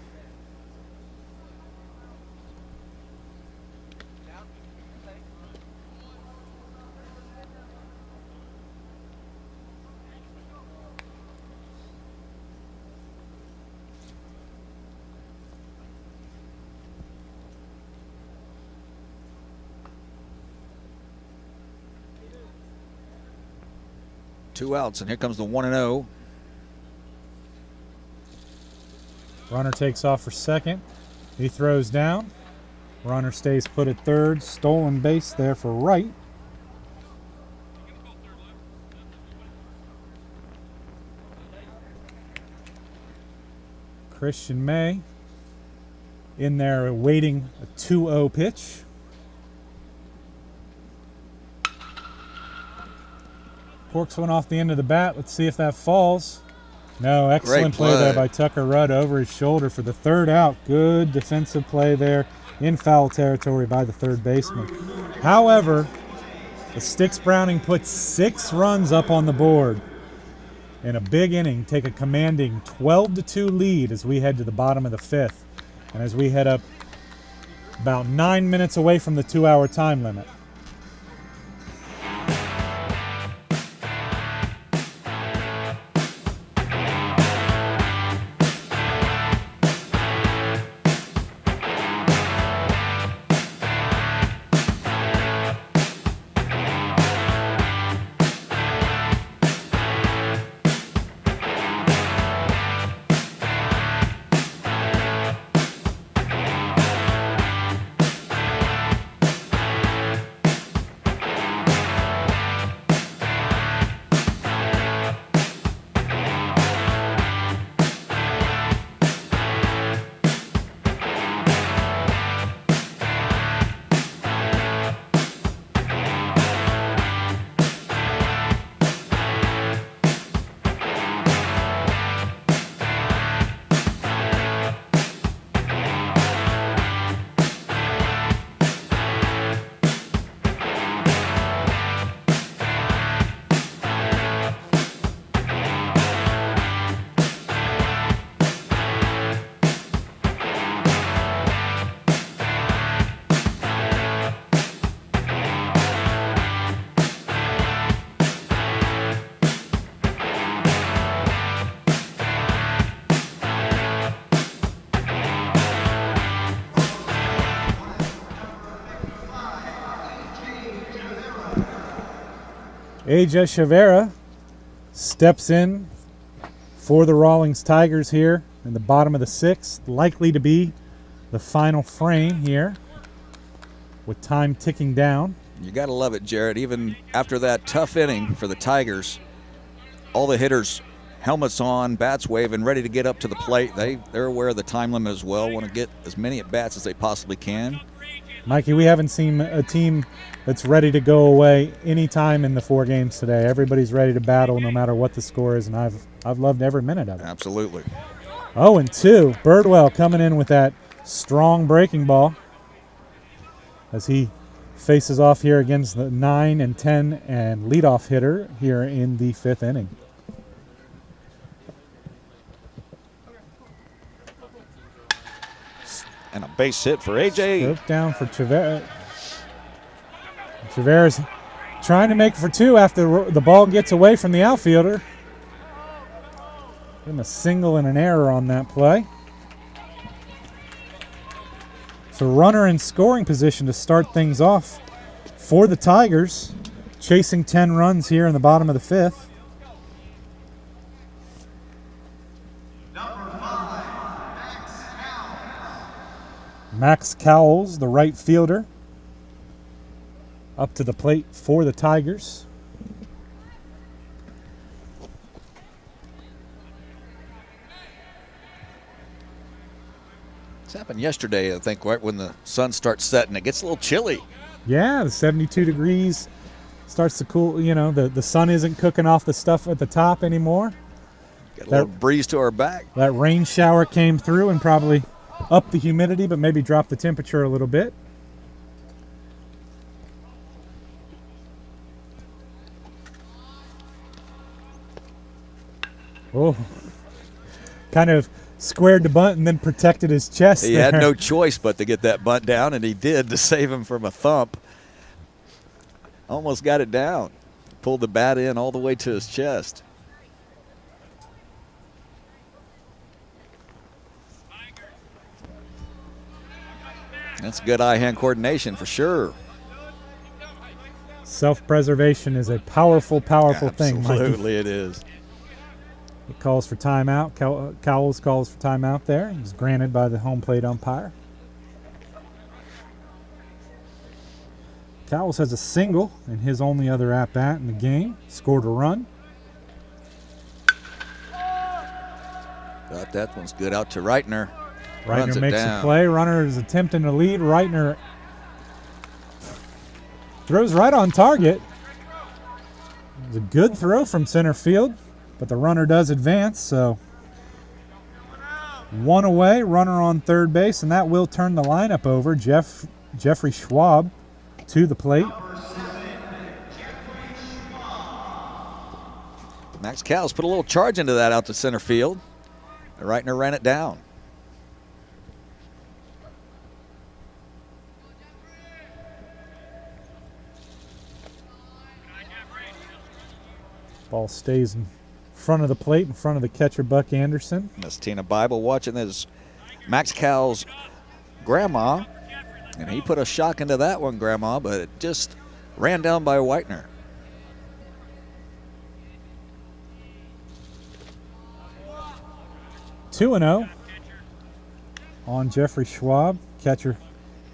Two outs, and here comes the 1-0. Runner takes off for second. He throws down. Runner stays put at third. Stolen base there for Wright. Christian May in there awaiting a 2-0 pitch. Corks one off the end of the bat. Let's see if that falls. No, excellent play there by Tucker Rudd over his shoulder for the 3rd out. Good defensive play there in foul territory by the 3rd baseman. However, the Sticks Browning puts 6 runs up on the board in a big inning, take a commanding 12-2 lead as we head to the bottom of the 5th. And as we head up about 9 minutes away from the 2-hour time limit. Xavier steps in for the Rawlings Tigers here in the bottom of the 6th. Likely to be the final frame here with time ticking down. You got to love it, Jarrett. Even after that tough inning for the Tigers, all the hitters, helmets on, bats waving, ready to get up to the plate. They're aware of the time limit as well, want to get as many at-bats as they possibly can. Mikey, we haven't seen a team that's ready to go away any time in the 4 games today. Everybody's ready to battle no matter what the score is, and I've loved every minute of it. Absolutely. 0-2. Birdwell coming in with that strong breaking ball as he faces off here against the 9 and 10 and leadoff hitter here in the 5th inning. And a base hit for AJ. Broke down for Xavier. Xavier's trying to make for 2 after the ball gets away from the outfielder. Give him a single and an error on that play. So runner in scoring position to start things off for the Tigers, chasing 10 runs here in the bottom of the 5th. Max Cowles, the right fielder, up to the plate for the Tigers. This happened yesterday, I think, right when the sun starts setting. It gets a little chilly. Yeah, the 72 degrees starts to cool. You know, the sun isn't cooking off the stuff at the top anymore. Got a little breeze to our back. That rain shower came through and probably up the humidity, but maybe drop the temperature a little bit. Oh, kind of squared the bunt and then protected his chest. He had no choice but to get that bunt down, and he did to save him from a thump. Almost got it down. Pulled the bat in all the way to his chest. That's good eye-hand coordination for sure. Self-preservation is a powerful, powerful thing, Mikey. Absolutely it is. He calls for timeout. Cowles calls for timeout there. It was granted by the home plate umpire. Cowles has a single in his only other at-bat in the game. Scored a run. Thought that one's good out to Reitner. Reitner makes a play. Runner is attempting to lead. Reitner throws right on target. It was a good throw from center field, but the runner does advance, so 1 away, runner on third base, and that will turn the lineup over. Jeffrey Schwab to the plate. Max Cowles put a little charge into that out to center field. Reitner ran it down. Ball stays in front of the plate, in front of the catcher, Buck Anderson. Miss Tina Bible watching this. Max Cowles' grandma, and he put a shock into that one, Grandma, but it just ran down by Reitner. Two and 0 on Jeffrey Schwab. Catcher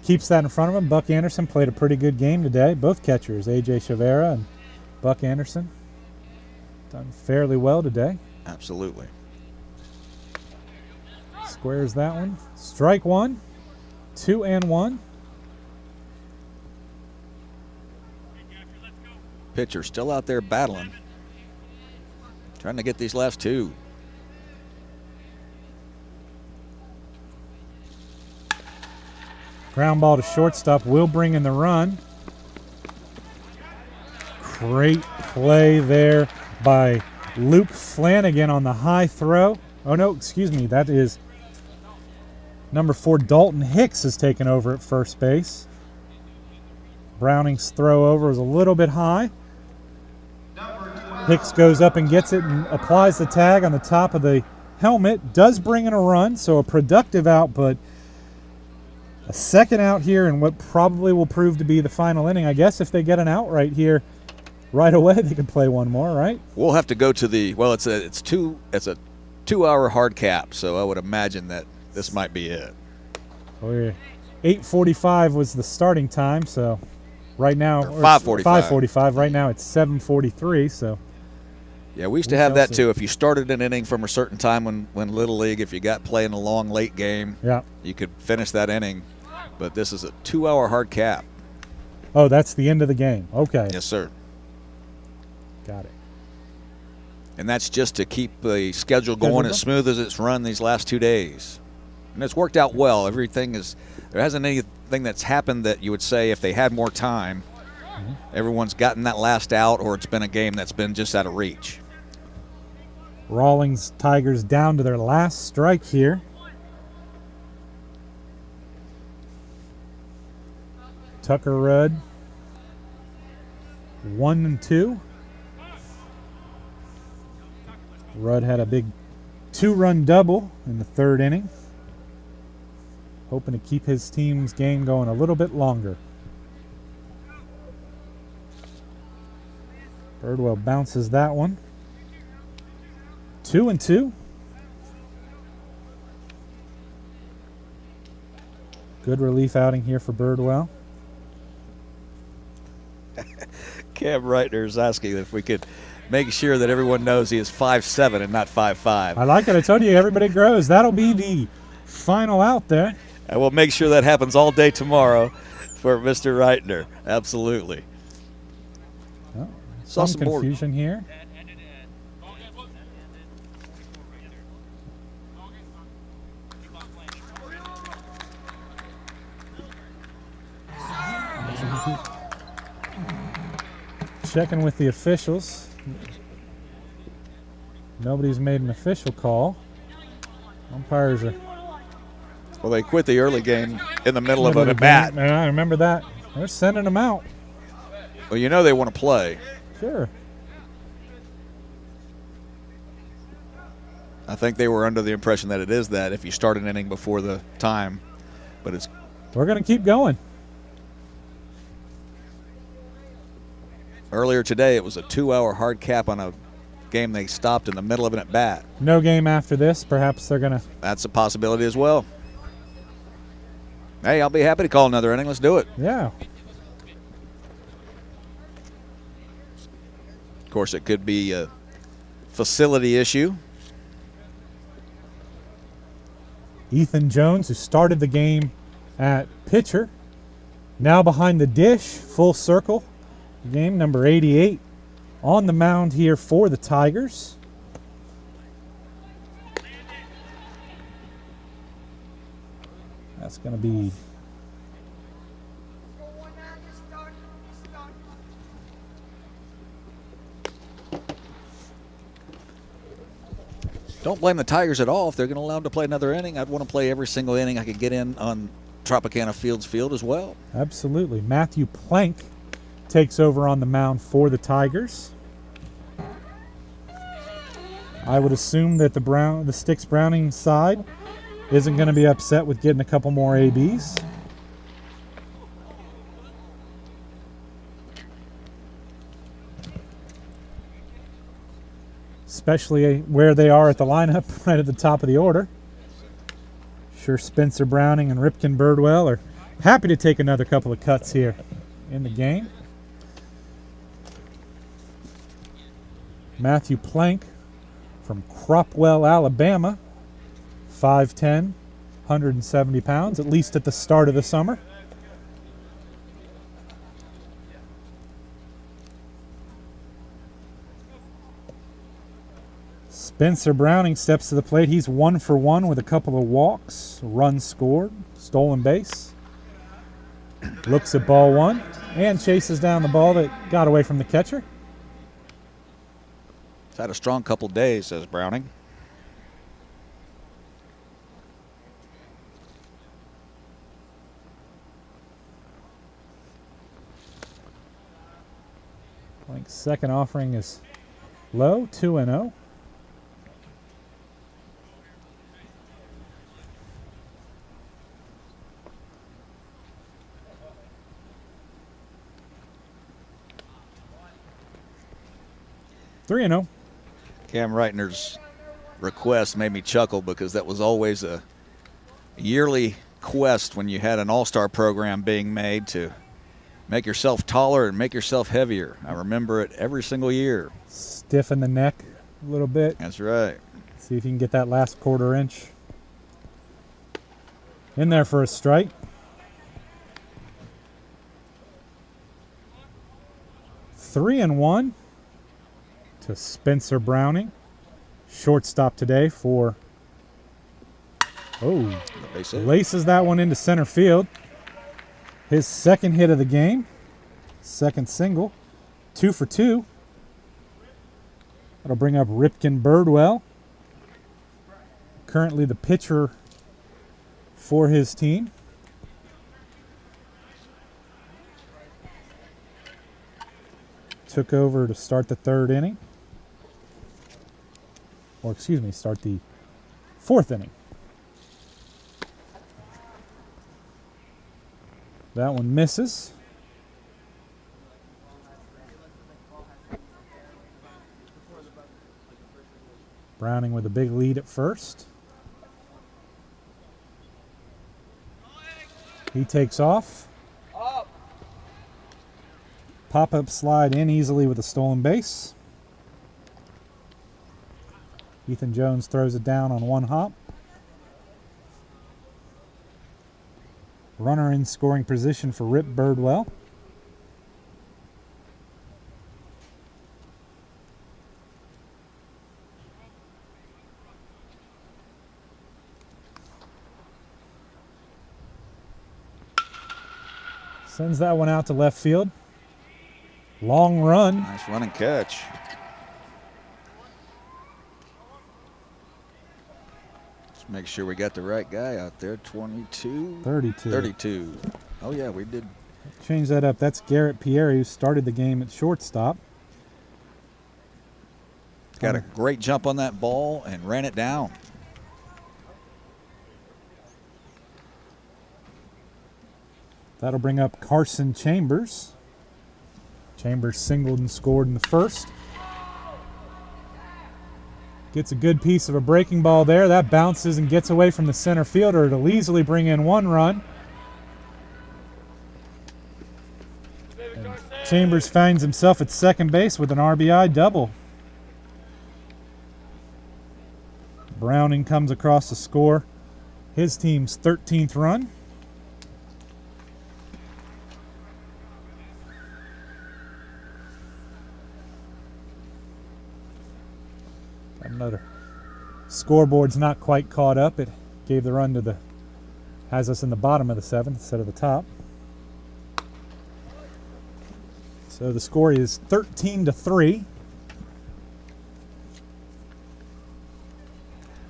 keeps that in front of him. Buck Anderson played a pretty good game today. Both catchers, AJ Xavier and Buck Anderson, done fairly well today. Absolutely. Squares that one. Strike one. 2-1. Pitcher still out there battling. Trying to get these last two. Ground ball to shortstop will bring in the run. Great play there by Luke Flanagan on the high throw. Oh, no, excuse me. That is number 4, Dalton Hicks, has taken over at first base. Browning's throw over was a little bit high. Hicks goes up and gets it and applies the tag on the top of the helmet. Does bring in a run, so a productive out, but a second out here in what probably will prove to be the final inning. I guess if they get an out right here right away they can play one more, right? We'll have to go to the it's a 2-hour hard cap, so I would imagine that this might be it. 8:45 was the starting time, so right now 5:45. 5:45. Right now it's 7:43. So yeah, we used to have that too. If you started an inning from a certain time when Little League, if you got playing a long late game, yeah, you could finish that inning. But this is a 2-hour hard cap. Oh, that's the end of the game. Okay. Yes, sir. Got it. And that's just to keep the schedule going as smooth as it's run these last 2 days. And it's worked out well. There hasn't anything that's happened that you would say if they had more time, everyone's gotten that last out, or it's been a game that's been just out of reach. Rawlings Tigers down to their last strike here. Tucker Rudd, 1-2. Rudd had a big 2-run double in the third inning, hoping to keep his team's game going a little bit longer. Birdwell bounces that one. 2-2. Good relief outing here for Birdwell. Cam Reitner is asking if we could make sure that everyone knows he is 5'7" and not 5'5". I like it. I told you everybody grows. That'll be the final out there. And we'll make sure that happens all day tomorrow for Mr. Reitner. Absolutely. Oh, Saw some confusion here. Checking with the officials. Nobody's made an official call. Umpires are... Well, they quit the early game in the middle of an at-bat. I remember that. They're sending them out. Well, you know they want to play. Sure. I think they were under the impression that it is that if you start an inning before the time. But it's... We're going to keep going. Earlier today, it was a 2-hour hard cap on a game they stopped in the middle of an at-bat. No game after this. Perhaps they're going to... That's a possibility as well. Hey, I'll be happy to call another inning. Let's do it. Yeah. Of course, it could be a facility issue. Ethan Jones, who started the game at pitcher, now behind the dish, full circle. Game number 88 on the mound here for the Tigers. That's going to be Don't blame the Tigers at all if they're going to allow them to play another inning. I'd want to play every single inning I could get in on Tropicana Field as well. absolutely. Matthew Plank takes over on the mound for the Tigers. I would assume that the Sticks Browning side isn't going to be upset with getting a couple more ABs. Especially where they are at the lineup, right at the top of the order. Sure, Spencer Browning and Ripken Birdwell are happy to take another couple of cuts here in the game. Matthew Plank from Cropwell, Alabama, 5'10", 170 pounds, at least at the start of the summer. Spencer Browning steps to the plate. He's 1 for 1 with a couple of walks, run scored, stolen base. Looks at ball one and chases down the ball that got away from the catcher. He's had a strong couple days, says Browning. Plank's second offering is low, 2-0. 3-0. Cam Reitner's request made me chuckle because that was always a yearly quest when you had an all-star program being made to make yourself taller and make yourself heavier. I remember it every single year. Stiffen the neck a little bit. That's right. See if you can get that last quarter inch in there for a strike. Three and one to Spencer Browning. Shortstop today for, laces that one into center field. His second hit of the game, second single, 2 for 2. That'll bring up Ripken Birdwell, currently the pitcher for his team. Took over to start the third inning. Or excuse me, start the fourth inning. That one misses. Browning with a big lead at first. He takes off. Pop-up slide in easily with a stolen base. Ethan Jones throws it down on one hop. Runner in scoring position for Rip Birdwell. Sends that one out to left field. Long run. Nice run and catch. Let's make sure we got the right guy out there. 22? 32. 32. Oh, yeah, we did. Change that up. That's Garrett Pierre, who started the game at shortstop. Got a great jump on that ball and ran it down. That'll bring up Carson Chambers. Chambers singled and scored in the first. Gets a good piece of a breaking ball there. That bounces and gets away from the center fielder. It'll easily bring in one run. And Chambers finds himself at second base with an RBI double. Browning comes across to score his team's 13th run. Another scoreboard's not quite caught up. It gave the run to the, has us in the bottom of the seventh instead of the top. So the score is 13-3.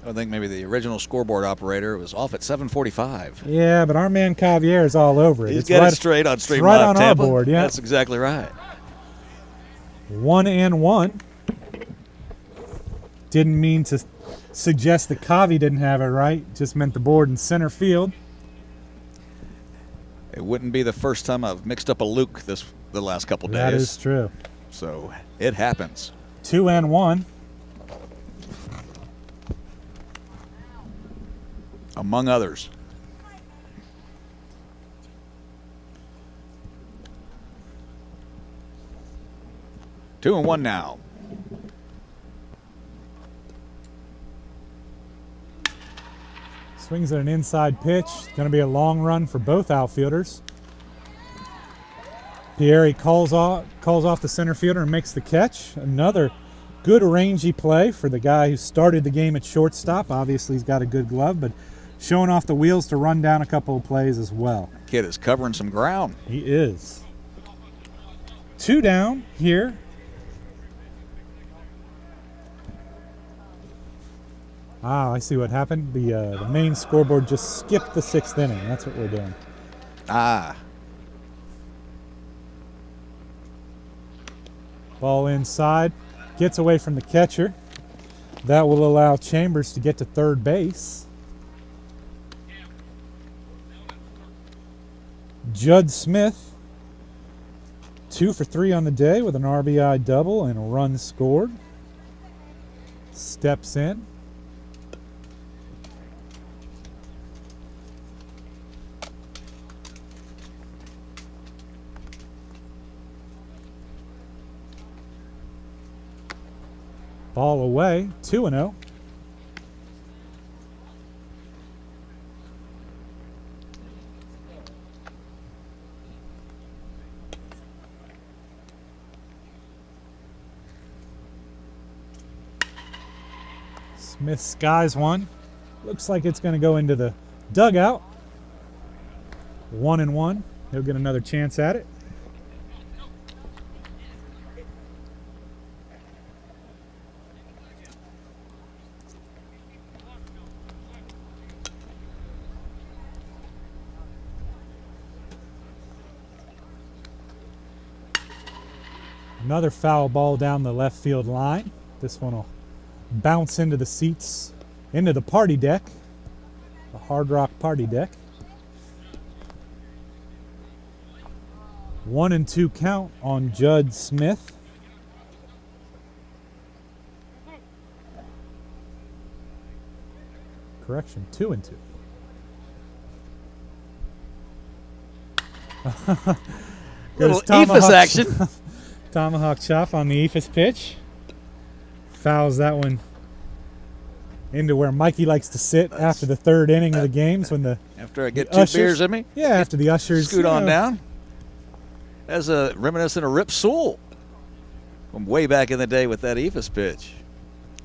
I think maybe the original scoreboard operator was off at 7:45. Yeah, but our man Xavier is all over it. He's It's got right, it straight on Stream right Live on Tampa. our board, yeah. That's exactly right. 1-1. Didn't mean to suggest that Kavi didn't have it right. Just meant the board in center field. It wouldn't be the first time I've mixed up a Luke the last couple days. That is true. So it happens. 2-1. Among others. Two and one now. Swings at an inside pitch. Going to be a long run for both outfielders. Pierre calls off the center fielder and makes the catch. Another good rangy play for the guy who started the game at shortstop. Obviously, he's got a good glove, but showing off the wheels to run down a couple of plays as well. Kid is covering some ground. He is. 2 down here. Ah, I see what happened. The main scoreboard just skipped the 6th inning. That's what we're doing. Ah. Ball inside. Gets away from the catcher. That will allow Chambers to get to third base. Judd Smith, 2 for 3 on the day with an RBI double and a run scored. steps in. Ball away, 2-0. Smith skies one. Looks like it's going to go into the dugout. 1-1. He'll get another chance at it. Another foul ball down the left field line. This one will bounce into the seats, into the party deck, the Hard Rock party deck. 1-2 count on Judd Smith. Correction, 2-2. Little Ephus action. Tomahawk chop on the Ephus pitch. Fouls that one into where Mikey likes to sit after the third inning of the games when the after I get two beers in me. Yeah, after the ushers scoot on down. As a reminiscent of Rip Sewell from way back in the day with that Ephus pitch.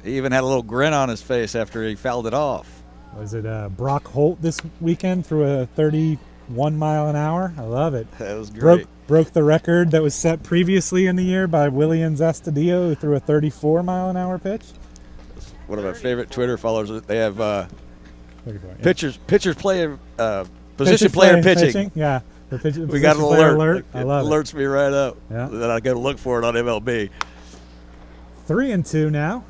He even had a little grin on his face after he fouled it off. Was it Brock Holt this weekend threw a 31 mile an hour? I love it. That was great. Broke the record that was set previously in the year by Williams Astudillo, who threw a 34 mile an hour pitch. One of my favorite Twitter followers. They have 34, yeah. pitchers playing position player pitching. Yeah, we got an alert. I love it. Alerts me right up. Yeah. Then I go to look for it on MLB. 3-2 now.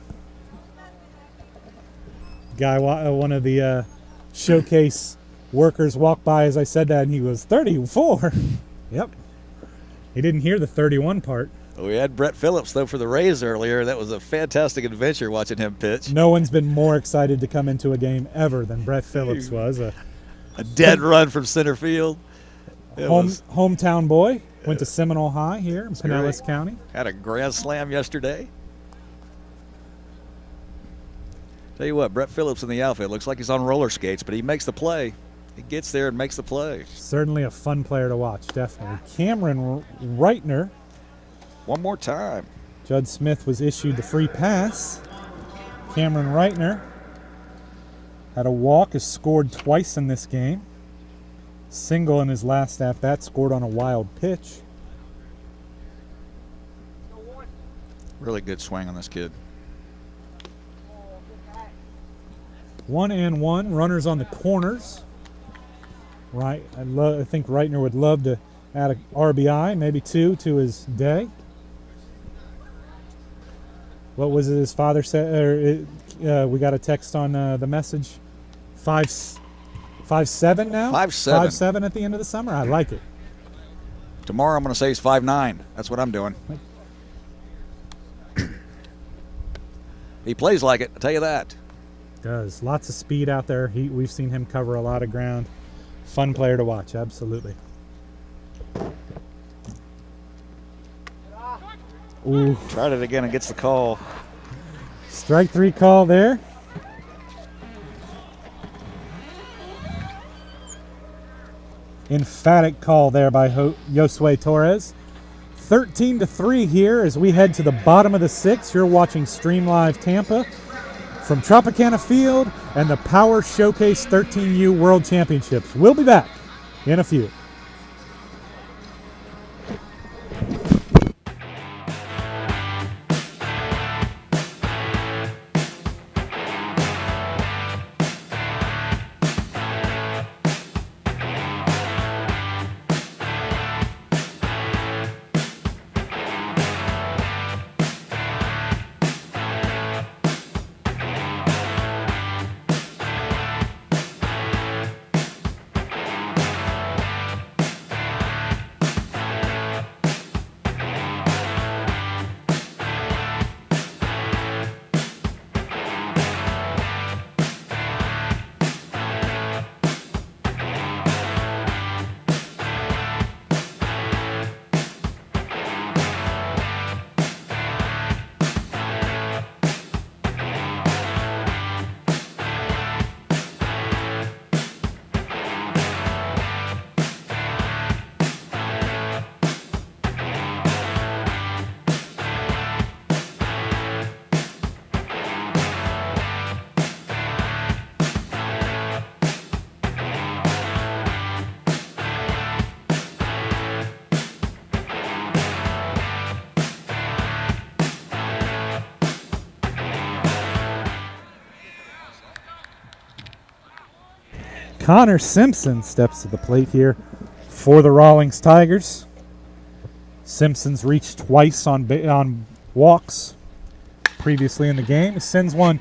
Guy, one of the showcase workers walked by as I said that, and he was 34. Yep. He didn't hear the 31 part. We had Brett Phillips, though, for the Rays earlier. That was a fantastic adventure watching him pitch. No one's been more excited to come into a game ever than Brett Phillips was. A dead run from center field. Hometown boy. Went to Seminole High here in Pinellas County. Had a grand slam yesterday. Tell you what, Brett Phillips in the outfield looks like he's on roller skates, but he makes the play. He gets there and makes the play. Certainly a fun player to watch, definitely. Cameron Reitner. One more time. Judd Smith was issued the free pass. Cameron Reitner had a walk, has scored twice in this game. Single in his last at-bat, scored on a wild pitch. Really good swing on this kid. 1-1, runners on the corners. Right, I think Reitner would love to add an RBI, maybe 2 to his day. What was it his father said? We got a text on the message. 5'7" now? 5'7". 5'7" at the end of the summer. I like it. Tomorrow I'm going to say he's 5'9". That's what I'm doing. He plays like it, I'll tell you that. Does. Lots of speed out there. We've seen him cover a lot of ground. Fun player to watch, absolutely. Ooh. Tried it again and gets the call. Strike 3 call there. Emphatic call there by Josue Torres. 13-3 here as we head to the bottom of the 6th. You're watching Stream Live Tampa from Tropicana Field and the Power Showcase 13U World Championships. We'll be back in a few. Connor Simpson steps to the plate here for the Rawlings Tigers. Simpson's reached twice on walks previously in the game. He sends one.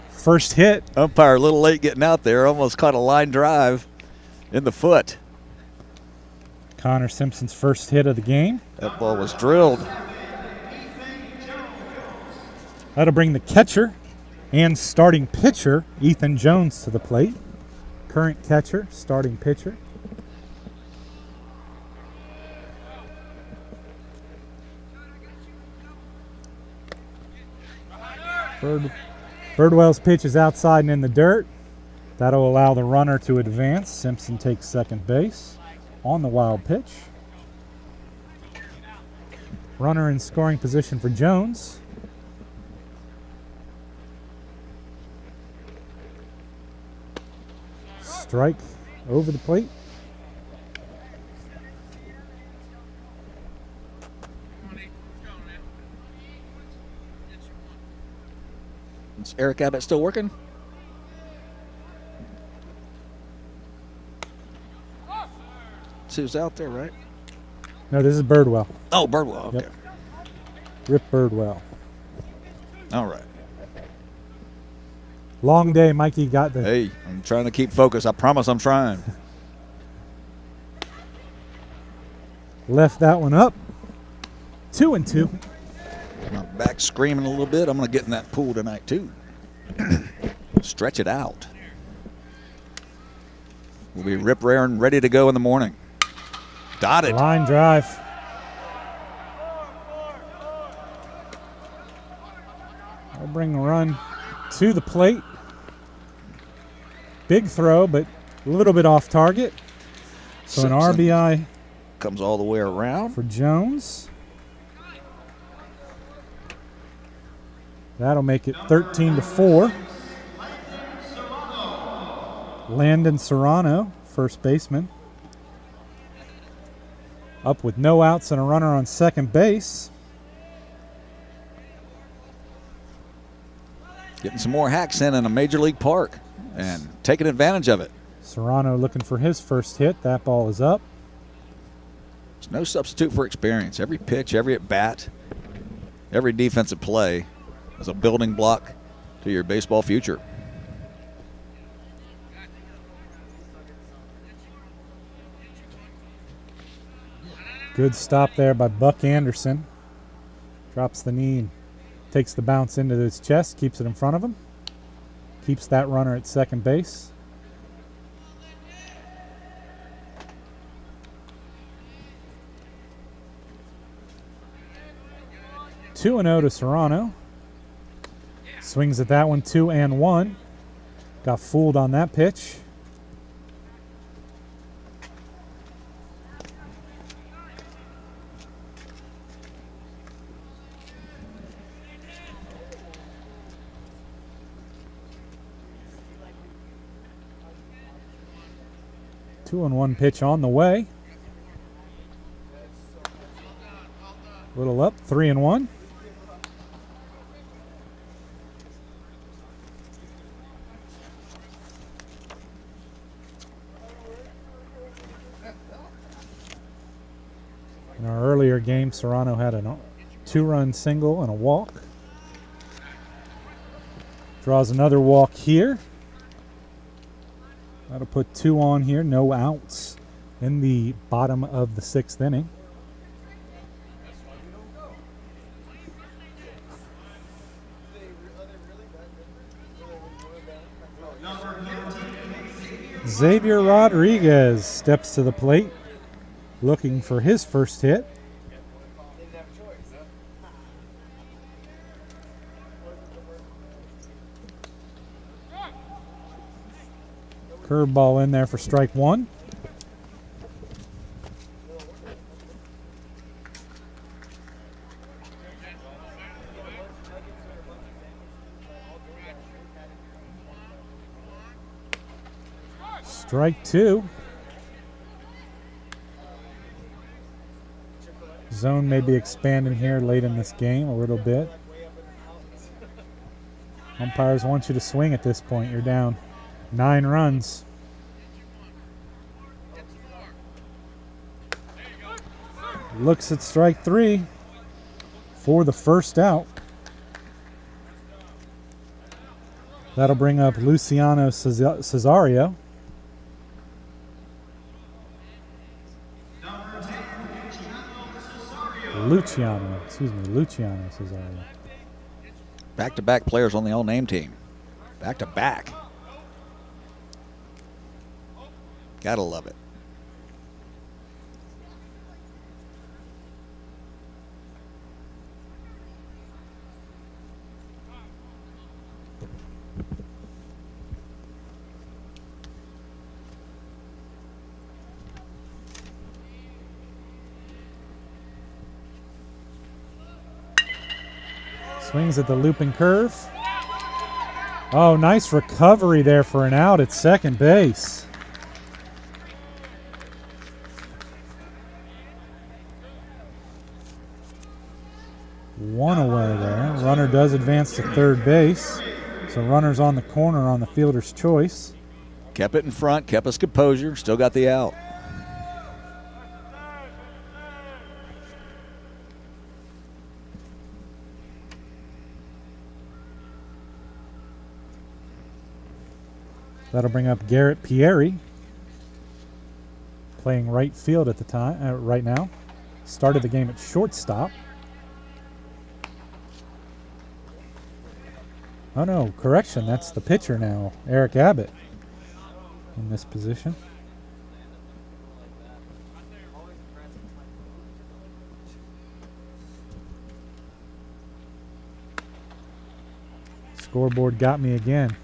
First hit. Umpire a little late getting out there. Almost caught a line drive in the foot. Connor Simpson's first hit of the game. That ball was drilled. That'll bring the catcher and starting pitcher, Ethan Jones, to the plate. Current catcher, starting pitcher. Birdwell's pitch is outside and in the dirt. That'll allow the runner to advance. Simpson takes second base on the wild pitch. Runner in scoring position for Jones. Strike over the plate. Is Eric Abbott still working? See who's out there, right? No, this is Birdwell. Oh, Birdwell. Okay. Yep. Rip Birdwell. All right. Long day, Mikey got the... Hey, I'm trying to keep focus. I promise I'm trying. Left that one up. 2-2. My back screaming a little bit. I'm going to get in that pool tonight, too. Stretch it out. We'll be rip raring, ready to go in the morning. Dotted. Line drive. I'll bring a run to the plate. Big throw, but a little bit off target. So Simpson an RBI comes all the way around for Jones. That'll make it 13-4. Landon Serrano, first baseman. Up with no outs and a runner on second base. Getting some more hacks in a major league park and taking advantage of it. Serrano looking for his first hit. That ball is up. There's no substitute for experience. Every pitch, every at bat, every defensive play is a building block to your baseball future. Good stop there by Buck Anderson. Drops the knee and takes the bounce into his chest, keeps it in front of him. Keeps that runner at second base. Two and 0 to Serrano. Swings at that one, 2-1. Got fooled on that pitch. Two and 1 pitch on the way. Little up, 3-1. In our earlier game, Serrano had a 2-run single and a walk. Draws another walk here. That'll put 2 on here, no outs in the bottom of the 6th inning. Xavier Rodriguez steps to the plate, looking for his first hit. Curveball in there for strike one. Strike two. Zone may be expanding here late in this game a little bit. Umpires want you to swing at this point. You're down 9 runs. Looks at strike 3 for the first out. That'll bring up Luciano Cesario. Luciano Cesario. Back-to-back players on the all-name team. Back-to-back. Gotta love it. Swings at the looping curve. Oh, nice recovery there for an out at second base. One away there. Runner does advance to third base. So runner's on the corner on the fielder's choice. Kept it in front, kept his composure, still got the out. That'll bring up Garrett Pierre, playing right field at the time, right now. Started the game at shortstop. Oh no, correction, that's the pitcher now, Eric Abbott, in this position. Scoreboard got me again.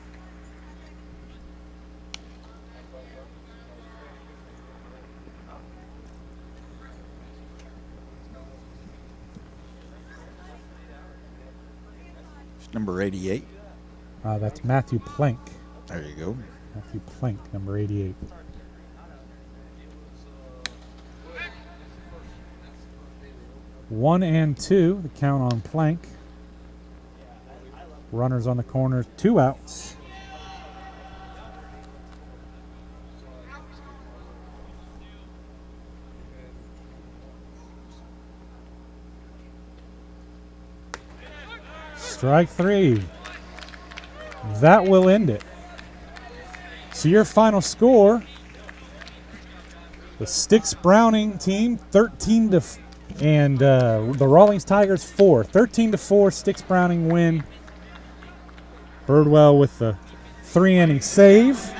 Number 88. That's Matthew Plank. There you go. Matthew Plank, number 88. One and two, the count on Plank. Runners on the corner, 2 outs. Strike 3. That will end it. So your final score, the Sticks-Browning team 13 to and the Rawlings Tigers 4. 13-4 Sticks-Browning win. Birdwell with the 3-inning save.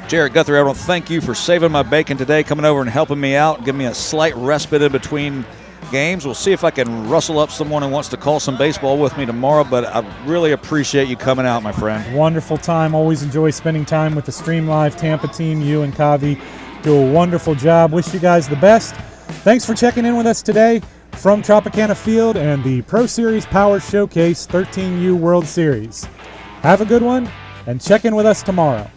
Jared Guthrie, I want to thank you for saving my bacon today, coming over and helping me out, giving me a slight respite in between games. We'll see if I can rustle up someone who wants to call some baseball with me tomorrow, but I really appreciate you coming out, my friend. Wonderful time. Always enjoy spending time with the Stream Live Tampa team. You and Kavi do a wonderful job. Wish you guys the best. Thanks for checking in with us today from Tropicana Field and the Pro Series Power Showcase 13U World Series. Have a good one and check in with us tomorrow.